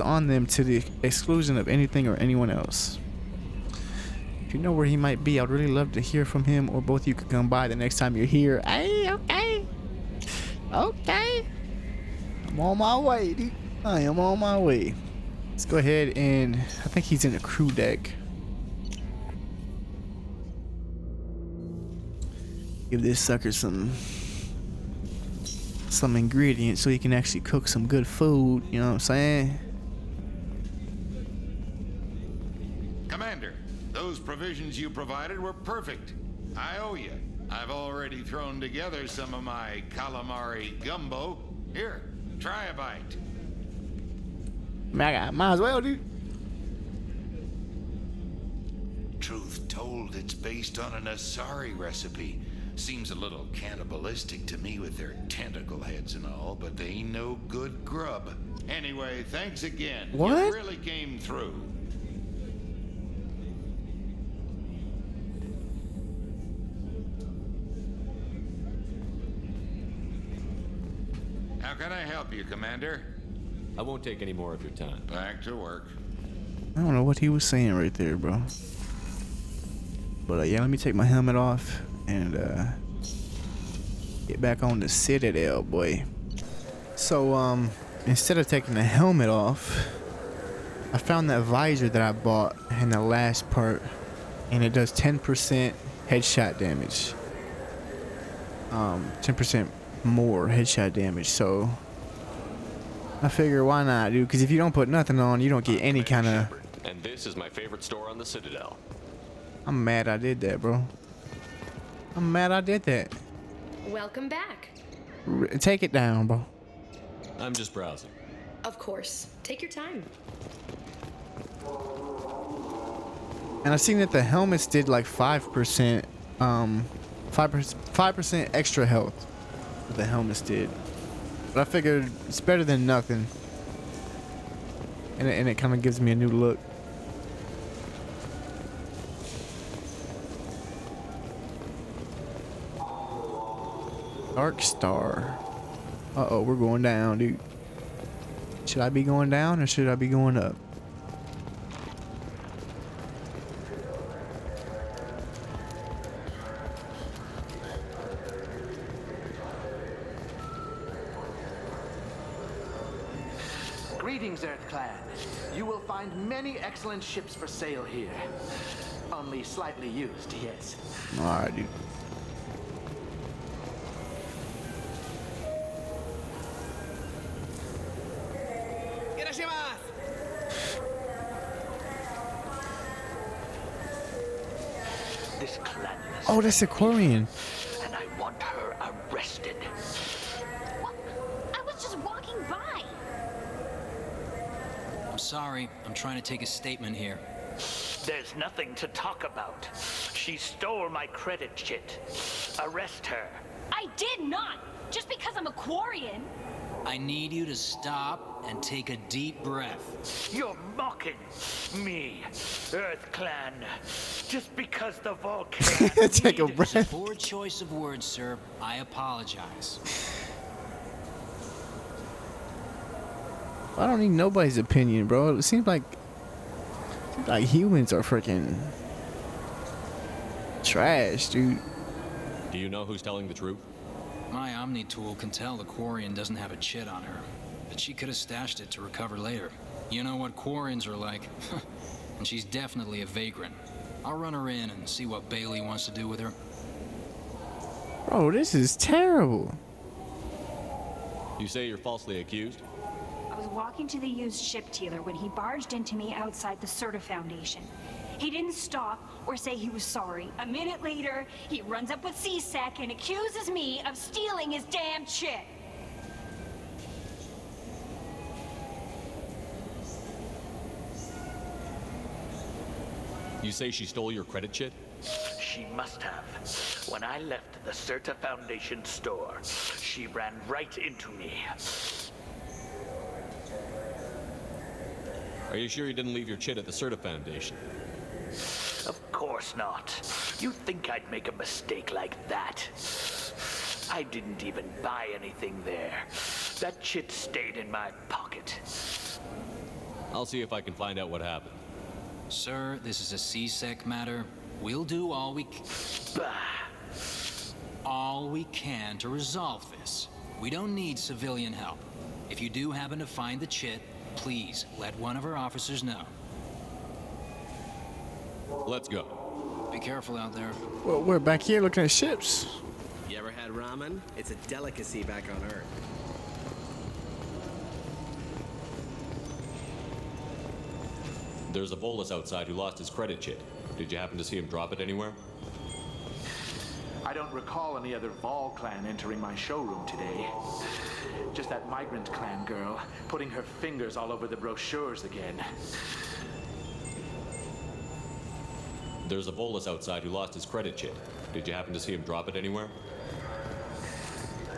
on them to the exclusion of anything or anyone else. If you know where he might be, I'd really love to hear from him, or both of you could come by the next time you're here. Hey, okay. I'm on my way, dude. I am on my way. Let's go ahead and... I think he's in the crew deck. Give this sucker some ingredients so he can actually cook some good food, you know what I'm saying? Commander, those provisions you provided were perfect. I owe you. I've already thrown together some of my calamari gumbo. Here, try a bite. Man, I might as well, dude. Truth told, it's based on an Asari recipe. Seems a little cannibalistic to me with their tentacle heads and all, but they ain't no good grub. Anyway, thanks again. What? You really came through. How can I help you, Commander? I won't take any more of your time. Back to work. I don't know what he was saying right there, bro. But yeah, let me take my helmet off and get back on the Citadel, boy. So instead of taking the helmet off, I found that visor that I bought in the last part, and it does 10% headshot damage. 10% more headshot damage. So I figure why not, dude? Because if you don't put nothing on, you don't get any kind of... And this is my favorite store on the Citadel. I'm mad I did that, bro. I'm mad I did that. Welcome back. Take it down, bro. I'm just browsing. Of course. Take your time. And I seen that the helmets did like 5%, 5% extra health. The helmets did. But I figured it's better than nothing. And it kind of gives me a new look. Dark Star. Uh-oh, we're going down, dude. Should I be going down or should I be going up? Greetings, Earth-Clan. You will find many excellent ships for sale here. Only slightly used, yes. Alright, dude. This cleanliness. Oh, that's Aquarian. And I want her arrested. What? I was just walking by. I'm sorry. I'm trying to take a statement here. There's nothing to talk about. She stole my credit chit. Arrest her. I did not! Just because I'm a Quarian! I need you to stop and take a deep breath. You're mocking me, Earth Clan, just because the volcano. Take a breath. Poor choice of words, sir. I apologize. I don't need nobody's opinion, bro. It seems like humans are freaking trash, dude. Do you know who's telling the truth? My Omni tool can tell the Quarian doesn't have a chit on her, but she could have stashed it to recover later. You know what Quarians are like. And she's definitely a vagrant. I'll run her in and see what Bailey wants to do with her. Bro, this is terrible. You say you're falsely accused? I was walking to the used ship dealer when he barged into me outside the Serta Foundation. He didn't stop or say he was sorry. A minute later, he runs up with C-Sec and accuses me of stealing his damn shit. You say she stole your credit chit? She must have. When I left the Serta Foundation store, she ran right into me. Are you sure you didn't leave your chit at the Serta Foundation? Of course not. You think I'd make a mistake like that? I didn't even buy anything there. That chit stayed in my pocket. I'll see if I can find out what happened. Sir, this is a C-Sec matter. We'll do all we can to resolve this. We don't need civilian help. If you do happen to find the chit, please let one of our officers know. Let's go. Be careful out there. Well, we're back here looking at ships. You ever had ramen? It's a delicacy back on Earth. There's a Volus outside who lost his credit chit. Did you happen to see him drop it anywhere? I don't recall any other Vol clan entering my showroom today. Just that migrant clan girl putting her fingers all over the brochures again. There's a Volus outside who lost his credit chit. Did you happen to see him drop it anywhere?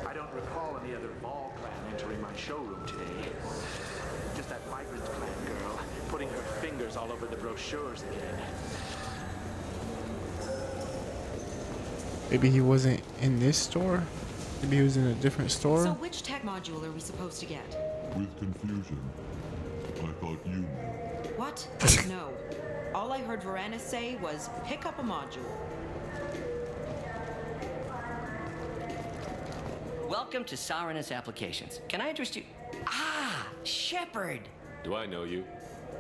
I don't recall any other Vol clan entering my showroom today. Just that migrant clan girl putting her fingers all over the brochures again. Maybe he wasn't in this store? Maybe he was in a different store? So which tech module are we supposed to get? With confusion. I thought you knew. What? No. All I heard Varanus say was, pick up a module. Welcome to Saranus Applications. Can I interest you? Ah, Shepard! Do I know you?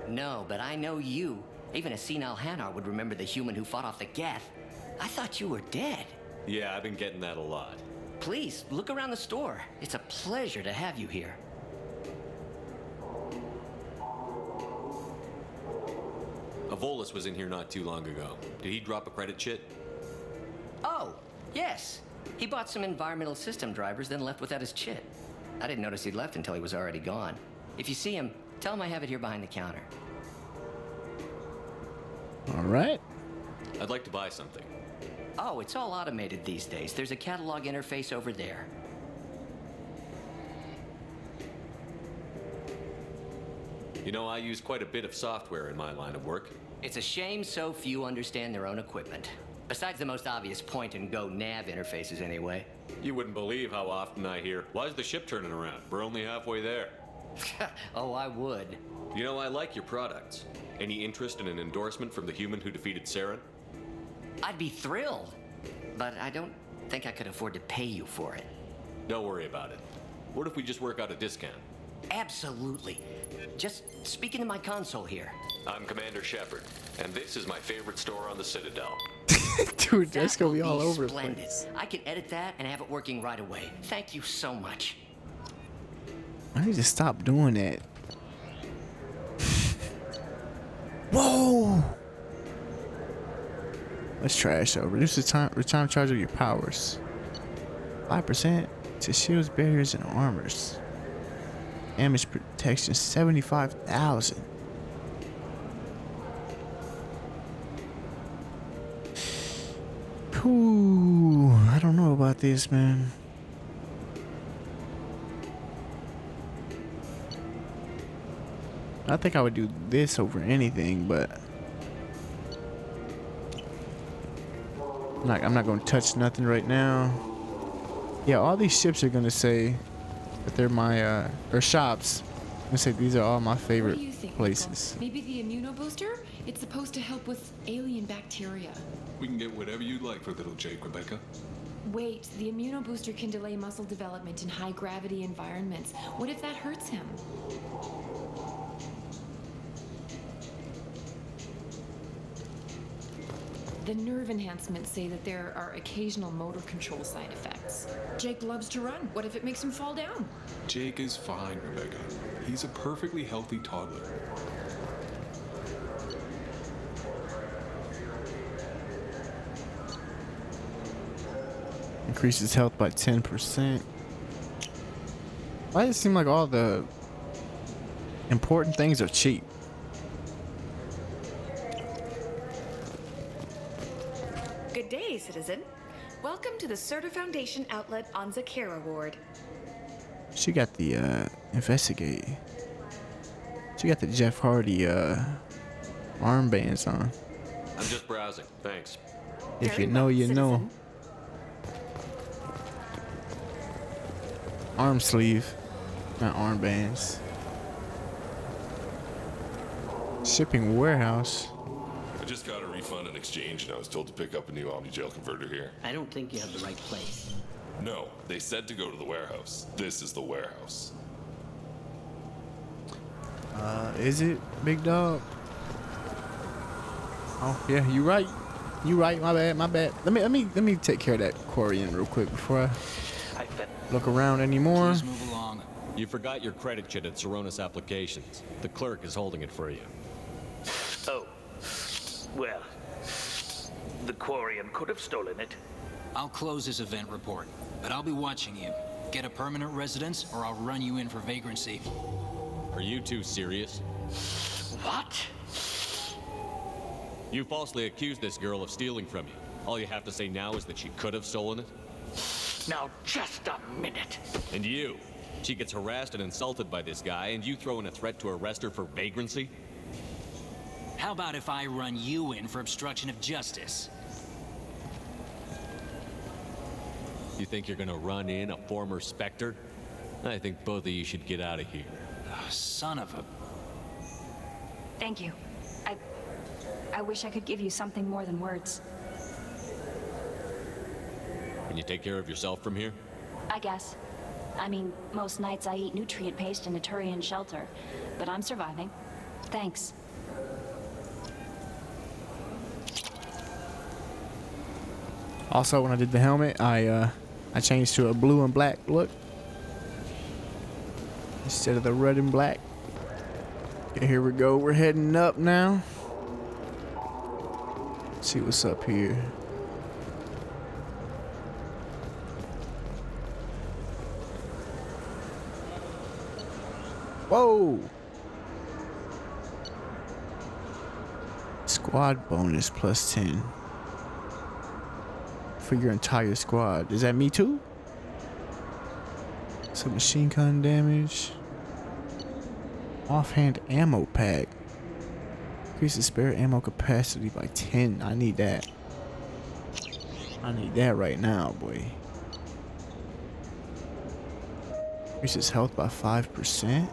No, but I know you. Even a senile Hanar would remember the human who fought off the Geth. I thought you were dead. Yeah, I've been getting that a lot. Please, look around the store. It's a pleasure to have you here. A Volus was in here not too long ago. Did he drop a credit chit? Oh, yes. He bought some environmental system drivers, then left without his chit. I didn't notice he'd left until he was already gone. If you see him, tell him I have it here behind the counter. All right. I'd like to buy something. Oh, it's all automated these days. There's a catalog interface over there. You know, I use quite a bit of software in my line of work. It's a shame so few understand their own equipment. Besides the most obvious point-and-go nav interfaces, anyway. You wouldn't believe how often I hear, "Why's the ship turning around? We're only halfway there." Oh, I would. You know, I like your products. Any interest in an endorsement from the human who defeated Saren? I'd be thrilled, but I don't think I could afford to pay you for it. Don't worry about it. What if we just work out a discount? Absolutely. Just speak into my console here. I'm Commander Shepard, and this is my favorite store on the Citadel. Dude, that's gonna be all over the Splendid. place. I can edit that and have it working right away. Thank you so much. I need to stop doing that. Whoa! Let's trash over. Reduce the time charge of your powers. 5% to shields, barriers, and armors. Damage protection 75,000. Ooh, I don't know about this, man. I think I would do this over anything, but I'm not going to touch nothing right now. Yeah, all these ships are going to say that they're my, or shops. I'm going to say these are all my favorite What do you think, places. Michael? Maybe the immunobooster? It's supposed to help with alien bacteria. We can get whatever you like for little Jake, Rebecca. Wait, the immunobooster can delay muscle development in high gravity environments. What if that hurts him? The nerve enhancements say that there are occasional motor control side effects. Jake loves to run. What if it makes him fall down? Jake is fine, Rebecca. He's a perfectly healthy toddler. Increases health by 10%. Why does it seem like all the important things are cheap? Good day, citizen. Welcome to the Certa Foundation outlet on Zakera Ward. She got the investigate. She got the Jeff Hardy armbands on. I'm just browsing. Thanks. If you know, you know. Arm sleeve, not armbands. Shipping warehouse. I just got a refund and exchange, and I was told to pick up a new Omni-Gel converter here. I don't think you have the right place. No, they said to go to the warehouse. This is the warehouse. Is it, big dog? Oh yeah, you right. You right. My bad. Let me take care of that Quarian real quick before I look around anymore. Please move along. You forgot your credit chit at Saronis Applications. The clerk is holding it for you. Oh. Well, the Quarian could have stolen it. I'll close this event report, but I'll be watching you. Get a permanent residence, or I'll run you in for vagrancy. Are you two serious? What? You falsely accused this girl of stealing from you. All you have to say now is that she could have stolen it? Now, just a minute. And you? She gets harassed and insulted by this guy, and you throw in a threat to arrest her for vagrancy? How about if I run you in for obstruction of justice? You think you're gonna run in a former Spectre? I think both of you should get out of here. Oh, son of a... Thank you. I wish I could give you something more than words. Can you take care of yourself from here? I guess. I mean, most nights I eat nutrient paste in a Turian shelter, but I'm surviving. Thanks. Also, when I did the helmet, I changed to a blue and black look instead of the red and black. Okay, here we go. We're heading up now. Let's see what's up here. Whoa! Squad bonus plus 10 for your entire squad. Is that me too? Some machine gun damage. Offhand ammo pack. Increases spare ammo capacity by 10. I need that. I need that right now, boy. Increases health by 5%.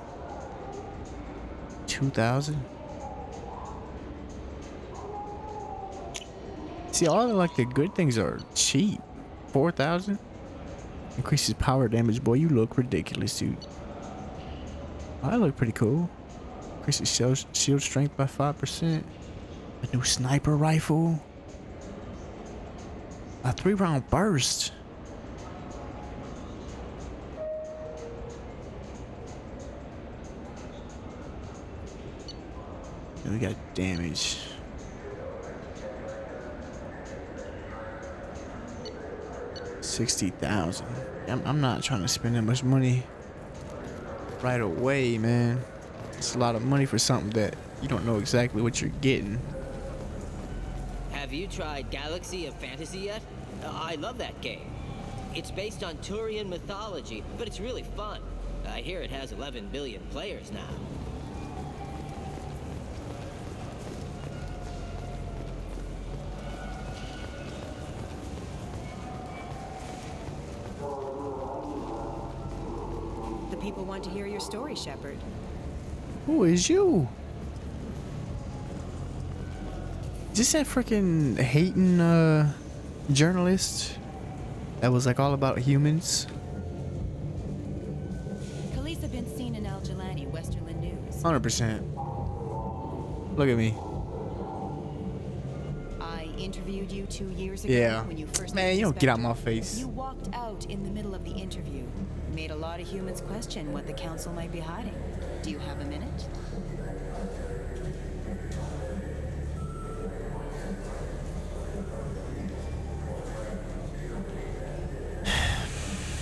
2,000. See, all the, like, the good things are cheap. 4,000. Increases power damage. Boy, you look ridiculous, dude. Oh, that look pretty cool. Increases shield strength by 5%. A new sniper rifle. A 3-round burst. And we got damage. $60,000. I'm not trying to spend that much money right away, man. It's a lot of money for something that you don't know exactly what you're getting. Have you tried Galaxy of Fantasy yet? I love that game. It's based on Turian mythology, but it's really fun. I hear it has 11 billion players now. people want to hear your story, Shepard. Who is you? Just that freaking hating journalist that was like all about humans. Khaleesa been seen in Al Jalani, Westerland News. 100%. Look at me. I interviewed you 2 years ago Yeah. when you first Man, you don't get out my face. You walked out in the middle of the interview. Made a lot of humans question what the council might be hiding. Do you have a minute?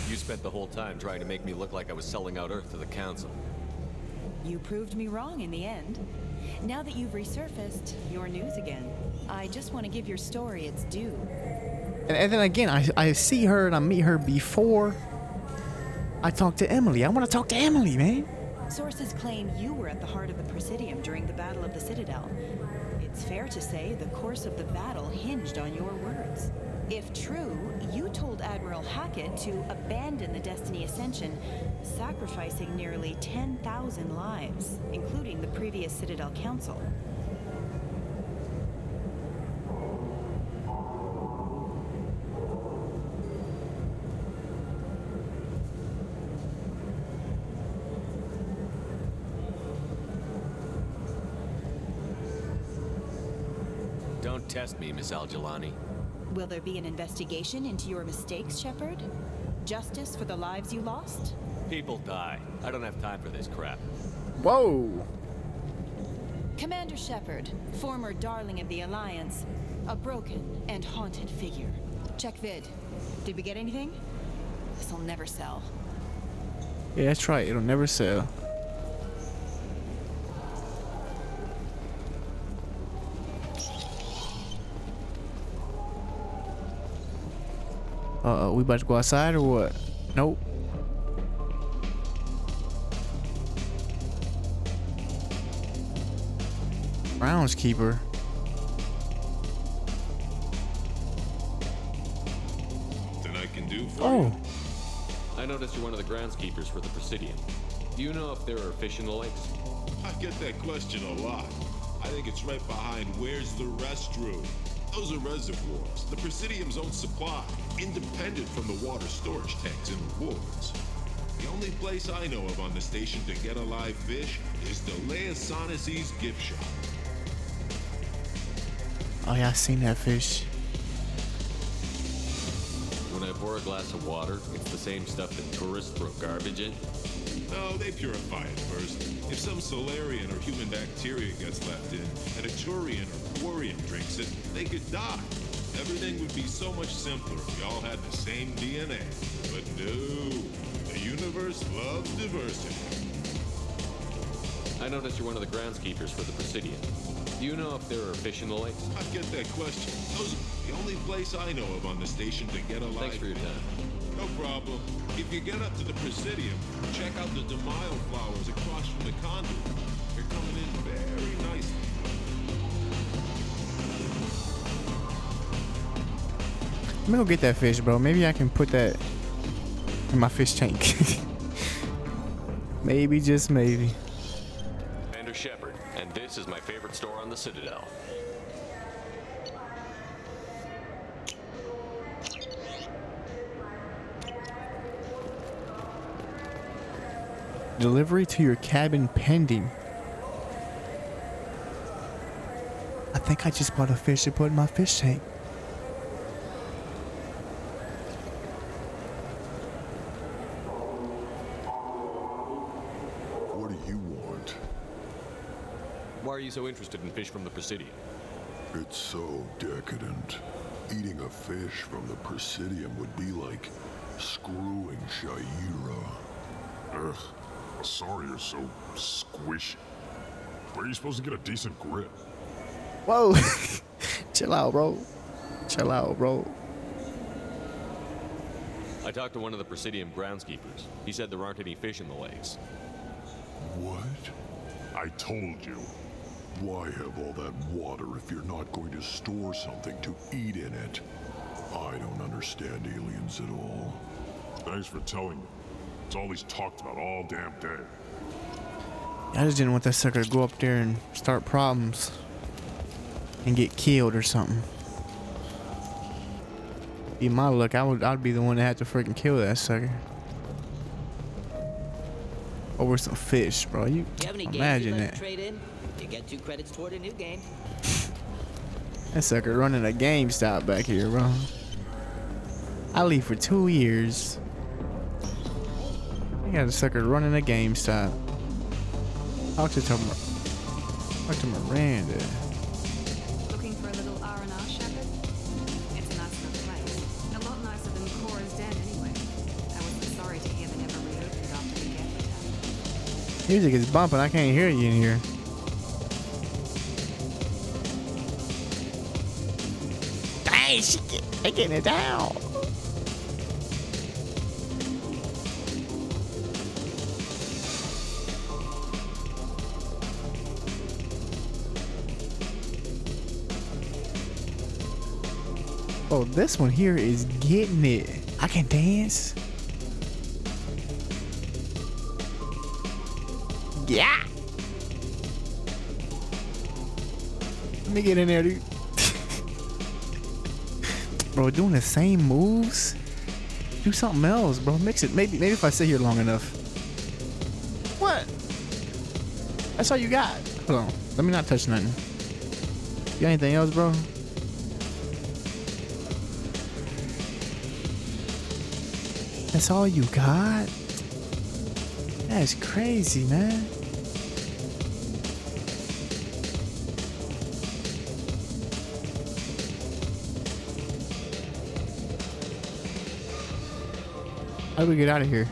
You spent the whole time trying to make me look like I was selling out Earth to the Council. You proved me wrong in the end. Now that you've resurfaced, you're news again. I just want to give your story its due. And then again, I see her and I meet her before I talk to Emily. I want to talk to Emily, man. Sources claim you were at the heart of the Presidium during the Battle of the Citadel. It's fair to say the course of the battle hinged on your words. If true, you told Admiral Hackett to abandon the Destiny Ascension, sacrificing nearly 10,000 lives, including the previous Citadel Council. Don't test me, Miss Al Jalani. Will there be an investigation into your mistakes, Shepard? Justice for the lives you lost? People die. I don't have time for this crap. Whoa. Commander Shepard, former darling of the Alliance, a broken and haunted figure. Check vid. Did we get anything? This'll never sell. Yeah, that's right. It'll never sell. We about to go outside or what? Nope. Groundskeeper. Then I can do for Oh. you. I noticed you're one of the groundskeepers for the Presidium. Do you know if there are fish in the lakes? I get that question a lot. I think it's right behind where's the restroom. Those are reservoirs, the Presidium's own supply, independent from the water storage tanks in the woods. The only place I know of on the station to get a live fish is the Leosanisi's gift shop. Oh yeah, I seen that fish. When I pour a glass of water, it's the same stuff that tourists throw garbage in? No, they purify it first. If some Solarian or human bacteria gets left in, and a Turian or Quarian drinks it, they could die. Everything would be so much simpler if we all had the same DNA. But no, the universe loves diversity. I noticed you're one of the groundskeepers for the Presidium. Do you know if there are fish in the lakes? I get that question. Those are the only place I know of on the station to get a live. Thanks for your time. No problem. If you get up to the Presidium, check out the Demaio flowers across from the conduit. They're coming in very nicely. Let me go get that fish, bro. Maybe I can put that in my fish tank. Maybe, just maybe. Commander Shepard, and this is my favorite store on the Citadel. Delivery to your cabin pending. I think I just bought a fish to put in my fish tank. What do you want? Why are you so interested in fish from the Presidium? It's so decadent. Eating a fish from the Presidium would be like screwing Shaira. Ugh, sorry you're so squishy. Where are you supposed to get a decent grip? Whoa. Chill out, bro. Chill out, bro. I talked to one of the Presidium groundskeepers. He said there aren't any fish in the lakes. What? I told you. Why have all that water if you're not going to store something to eat in it? I don't understand aliens at all. Thanks for telling me. It's all he's talked about all damn day. I just didn't want that sucker to go up there and start problems and get killed or something. Be my luck, I'd be the one that had to freaking kill that sucker. Over some fish, bro. You have any imagine games you'd like that. to trade in? You get 2 credits toward a new game. That sucker running a GameStop back here, bro. I leave for 2 years. I got a sucker running a GameStop. Talk to Miranda. Looking for a little R&R, Shepard? It's a nice enough place. A lot nicer than Cora's den, anyway. I was sorry to hear they never reopened after the get. Music is bumping. I can't hear you in here. Dang, they getting it down. Oh, this one here is getting it. I can dance. Yeah. Let me get in there, dude. Bro, doing the same moves? Do something else, bro. Mix it. Maybe if I sit here long enough. What? That's all you got. Hold on. Let me not touch nothing. You got anything else, bro? That's all you got? That's crazy, man. How do we get out of here?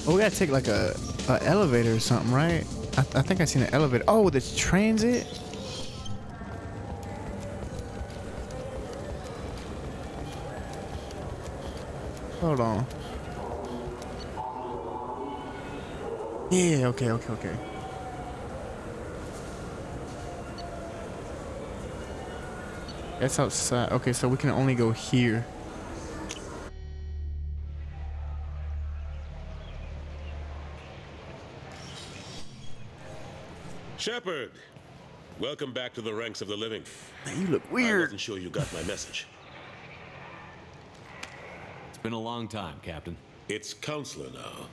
Oh, we gotta take like a elevator or something, right? I think I seen an elevator. Oh, the transit. Hold on. Yeah, okay. That's outside. Okay, so we can only go here. Shepard, welcome back to the ranks of the living. You look weird. I wasn't sure you got my message. It's been a long time, Captain. It's Counselor now.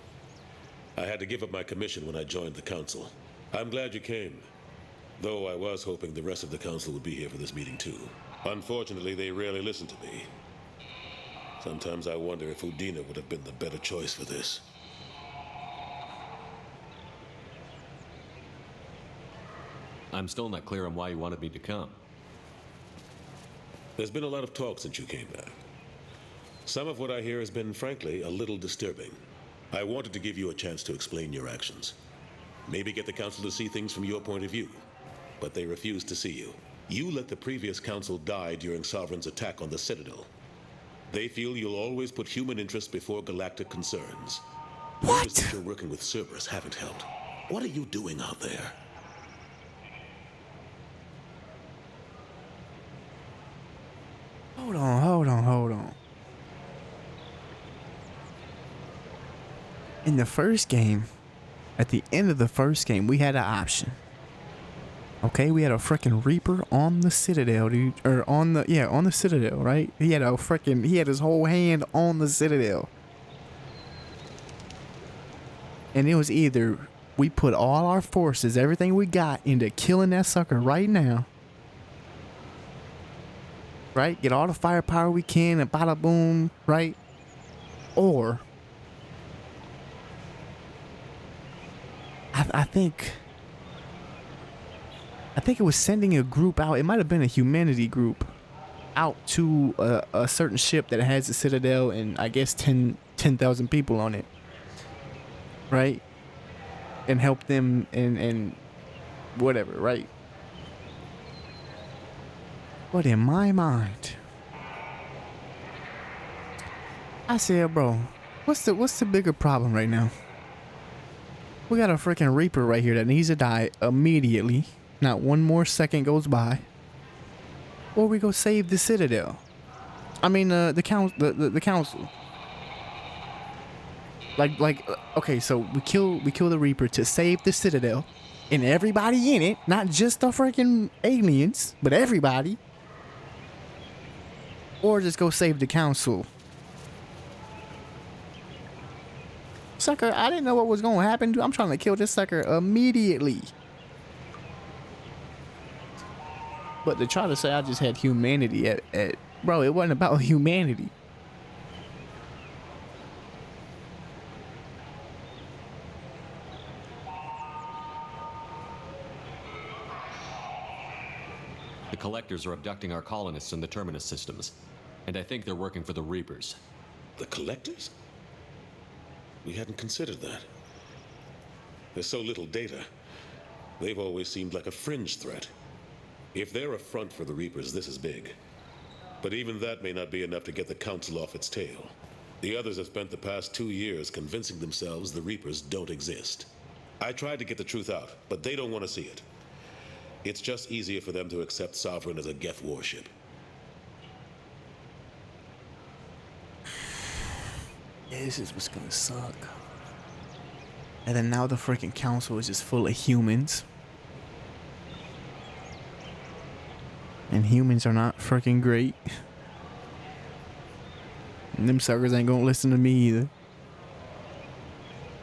I had to give up my commission when I joined the Council. I'm glad you came, though I was hoping the rest of the Council would be here for this meeting too. Unfortunately, they rarely listen to me. Sometimes I wonder if Udina would have been the better choice for this. I'm still not clear on why you wanted me to come. There's been a lot of talk since you came back. Some of what I hear has been, frankly, a little disturbing. I wanted to give you a chance to explain your actions. Maybe get the Council to see things from your point of view. But they refused to see you. You let the previous Council die during Sovereign's attack on the Citadel. They feel you'll always put human interest before galactic concerns. What? Rumors that you're working with Cerberus haven't helped. What are you doing out there? Hold on. In the first game, at the end of the first game, we had an option. Okay, we had a freaking Reaper on the Citadel, dude. Or on the Citadel, right? He had his whole hand on the Citadel. And it was either we put all our forces, everything we got, into killing that sucker right now. Right? Get all the firepower we can and bada boom, right? Or I think it was sending a group out. It might have been a humanity group out to a certain ship that has the Citadel and I guess 10,000 people on it. Right? And help them and whatever, right? But in my mind, I said, bro, what's the bigger problem right now? We got a freaking Reaper right here that needs to die immediately. Not one more second goes by. Or we go save the Citadel. I mean, the council. Like, okay, so we kill the Reaper to save the Citadel, and everybody in it, not just the freaking aliens, but everybody. Or just go save the council. Sucker, I didn't know what was going to happen, dude. I'm trying to kill this sucker immediately. But to try to say I just had humanity at bro, it wasn't about humanity. The collectors are abducting our colonists in the terminus systems, and I think they're working for the Reapers. The collectors? We hadn't considered that. There's so little data. They've always seemed like a fringe threat. If they're a front for the Reapers, this is big. But even that may not be enough to get the Council off its tail. The others have spent the past 2 years convincing themselves the Reapers don't exist. I tried to get the truth out, but they don't want to see it. It's just easier for them to accept Sovereign as a Geth warship. Yeah, this is what's gonna suck. And then now the freaking council is just full of humans. And humans are not freaking great. And them suckers ain't gonna listen to me either.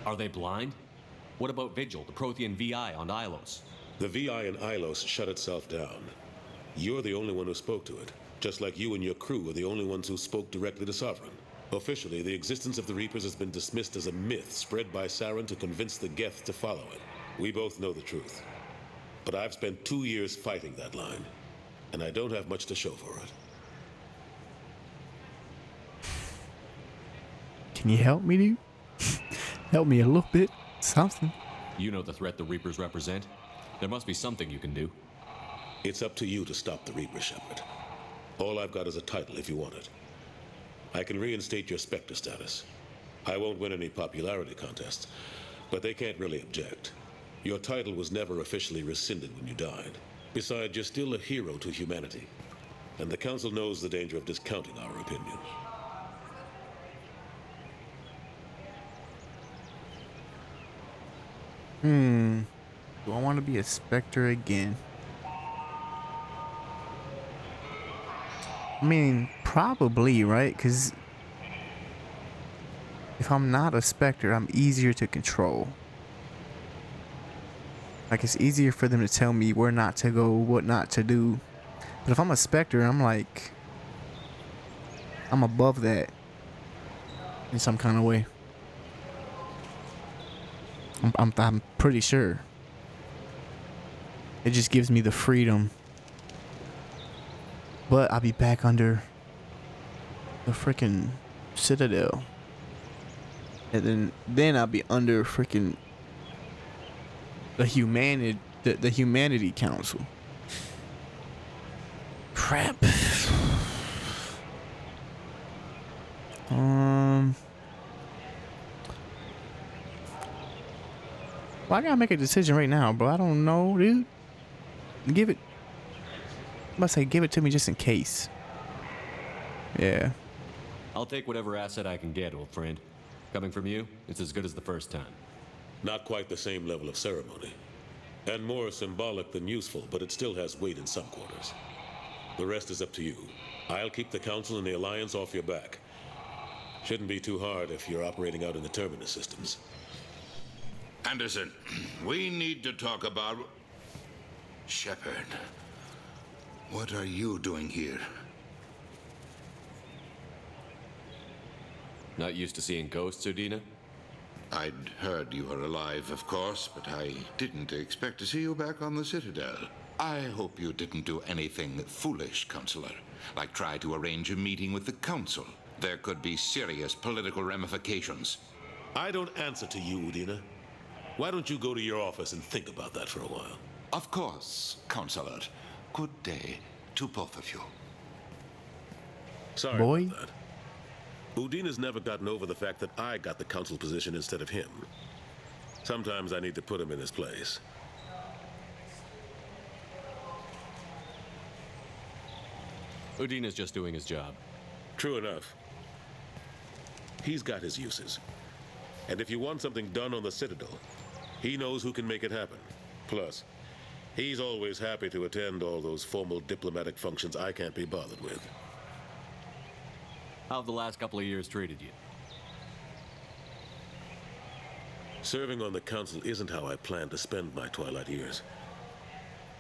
Are they blind? What about Vigil, the Prothean VI on Ilos? The VI in Ilos shut itself down. You're the only one who spoke to it, just like you and your crew are the only ones who spoke directly to Sovereign. Officially, the existence of the Reapers has been dismissed as a myth spread by Saren to convince the Geth to follow it. We both know the truth. But I've spent 2 years fighting that line, and I don't have much to show for it. Can you help me, dude? Help me a little bit. Something. You know the threat the Reapers represent. There must be something you can do. It's up to you to stop the Reaper, Shepard. All I've got is a title if you want it. I can reinstate your Spectre status. I won't win any popularity contests, but they can't really object. Your title was never officially rescinded when you died. Besides, you're still a hero to humanity, and the Council knows the danger of discounting our opinion. Do I want to be a Spectre again? I mean, probably, right? Because if I'm not a Spectre, I'm easier to control. Like, it's easier for them to tell me where not to go, what not to do. But if I'm a Spectre, I'm like, I'm above that in some kind of way. I'm pretty sure. It just gives me the freedom. But I'll be back under the freaking Citadel. And then I'll be under freaking the Humanity Council. Crap. Well, I gotta make a decision right now, bro. I don't know, dude. Give it. I must say, give it to me just in case. Yeah. I'll take whatever asset I can get, old friend. Coming from you, it's as good as the first time. Not quite the same level of ceremony. And more symbolic than useful, but it still has weight in some quarters. The rest is up to you. I'll keep the Council and the Alliance off your back. Shouldn't be too hard if you're operating out in the terminus systems. Anderson, we need to talk about... Shepard, what are you doing here? Not used to seeing ghosts, Udina? I'd heard you were alive, of course, but I didn't expect to see you back on the Citadel. I hope you didn't do anything foolish, Counselor, like try to arrange a meeting with the Council. There could be serious political ramifications. I don't answer to you, Udina. Why don't you go to your office and think about that for a while? Of course, Counselor. Good day to both of you. Sorry about that. Udina's never gotten over the fact that I got the Council position instead of him. Sometimes I need to put him in his place. Udina's just doing his job. True enough. He's got his uses. And if you want something done on the Citadel, he knows who can make it happen. Plus, he's always happy to attend all those formal diplomatic functions I can't be bothered with. How have the last couple of years treated you? Serving on the council isn't how I plan to spend my twilight years.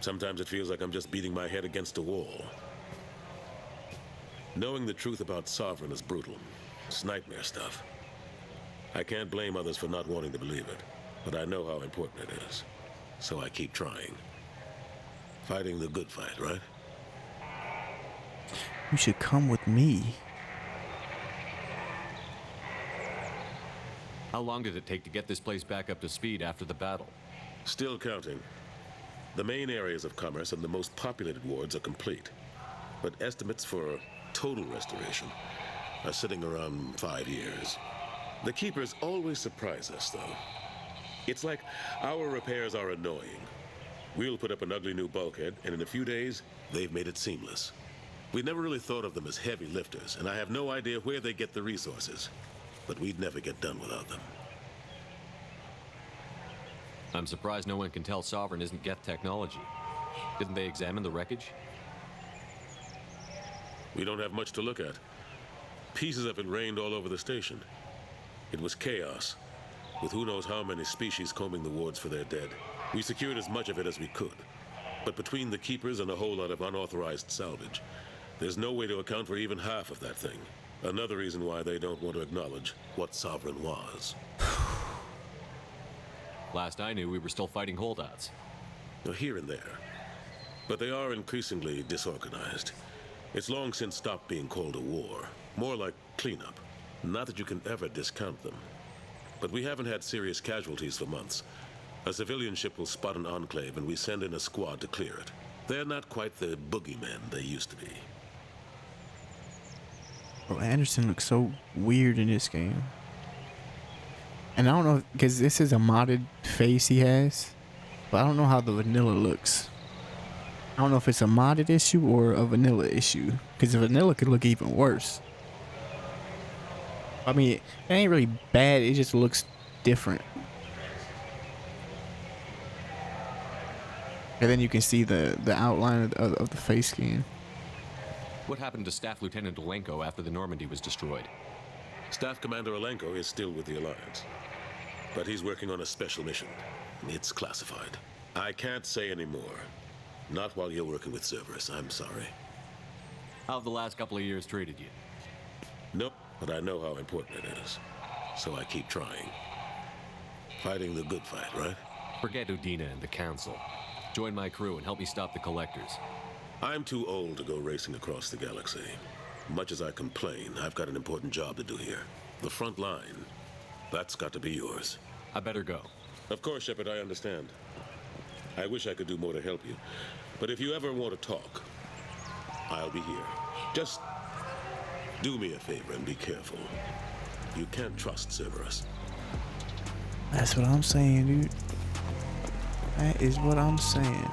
Sometimes it feels like I'm just beating my head against a wall. Knowing the truth about Sovereign is brutal. It's nightmare stuff. I can't blame others for not wanting to believe it, but I know how important it is. So I keep trying. Fighting the good fight, right? You should come with me. How long did it take to get this place back up to speed after the battle? Still counting. The main areas of commerce and the most populated wards are complete. But estimates for total restoration are sitting around 5 years. The Keepers always surprise us, though. It's like our repairs are annoying. We'll put up an ugly new bulkhead, and in a few days, they've made it seamless. We never really thought of them as heavy lifters, and I have no idea where they get the resources. But we'd never get done without them. I'm surprised no one can tell Sovereign isn't Geth technology. Didn't they examine the wreckage? We don't have much to look at. Pieces of it rained all over the station. It was chaos, with who knows how many species combing the wards for their dead. We secured as much of it as we could. But between the Keepers and a whole lot of unauthorized salvage, there's no way to account for even half of that thing. Another reason why they don't want to acknowledge what Sovereign was. Last I knew, we were still fighting holdouts. Here and there. But they are increasingly disorganized. It's long since stopped being called a war. More like cleanup. Not that you can ever discount them. But we haven't had serious casualties for months. A civilian ship will spot an enclave and we send in a squad to clear it. They're not quite the boogeymen they used to be. Bro, Anderson looks so weird in this game. And I don't know, because this is a modded face he has, but I don't know how the vanilla looks. I don't know if it's a modded issue or a vanilla issue, because the vanilla could look even worse. I mean, it ain't really bad, it just looks different. And then you can see the outline of the face scan. What happened to Staff Lieutenant Olenko after the Normandy was destroyed? Staff Commander Olenko is still with the Alliance. But he's working on a special mission. It's classified. I can't say any more. Not while you're working with Cerberus, I'm sorry. How have the last couple of years treated you? Nope, but I know how important it is. So I keep trying. Fighting the good fight, right? Forget Udina and the Council. Join my crew and help me stop the Collectors. I'm too old to go racing across the galaxy. Much as I complain, I've got an important job to do here. The front line. That's got to be yours. I better go. Of course, Shepard, I understand. I wish I could do more to help you. But if you ever want to talk, I'll be here. Just do me a favor and be careful. You can't trust Cerberus. That's what I'm saying, dude. That is what I'm saying.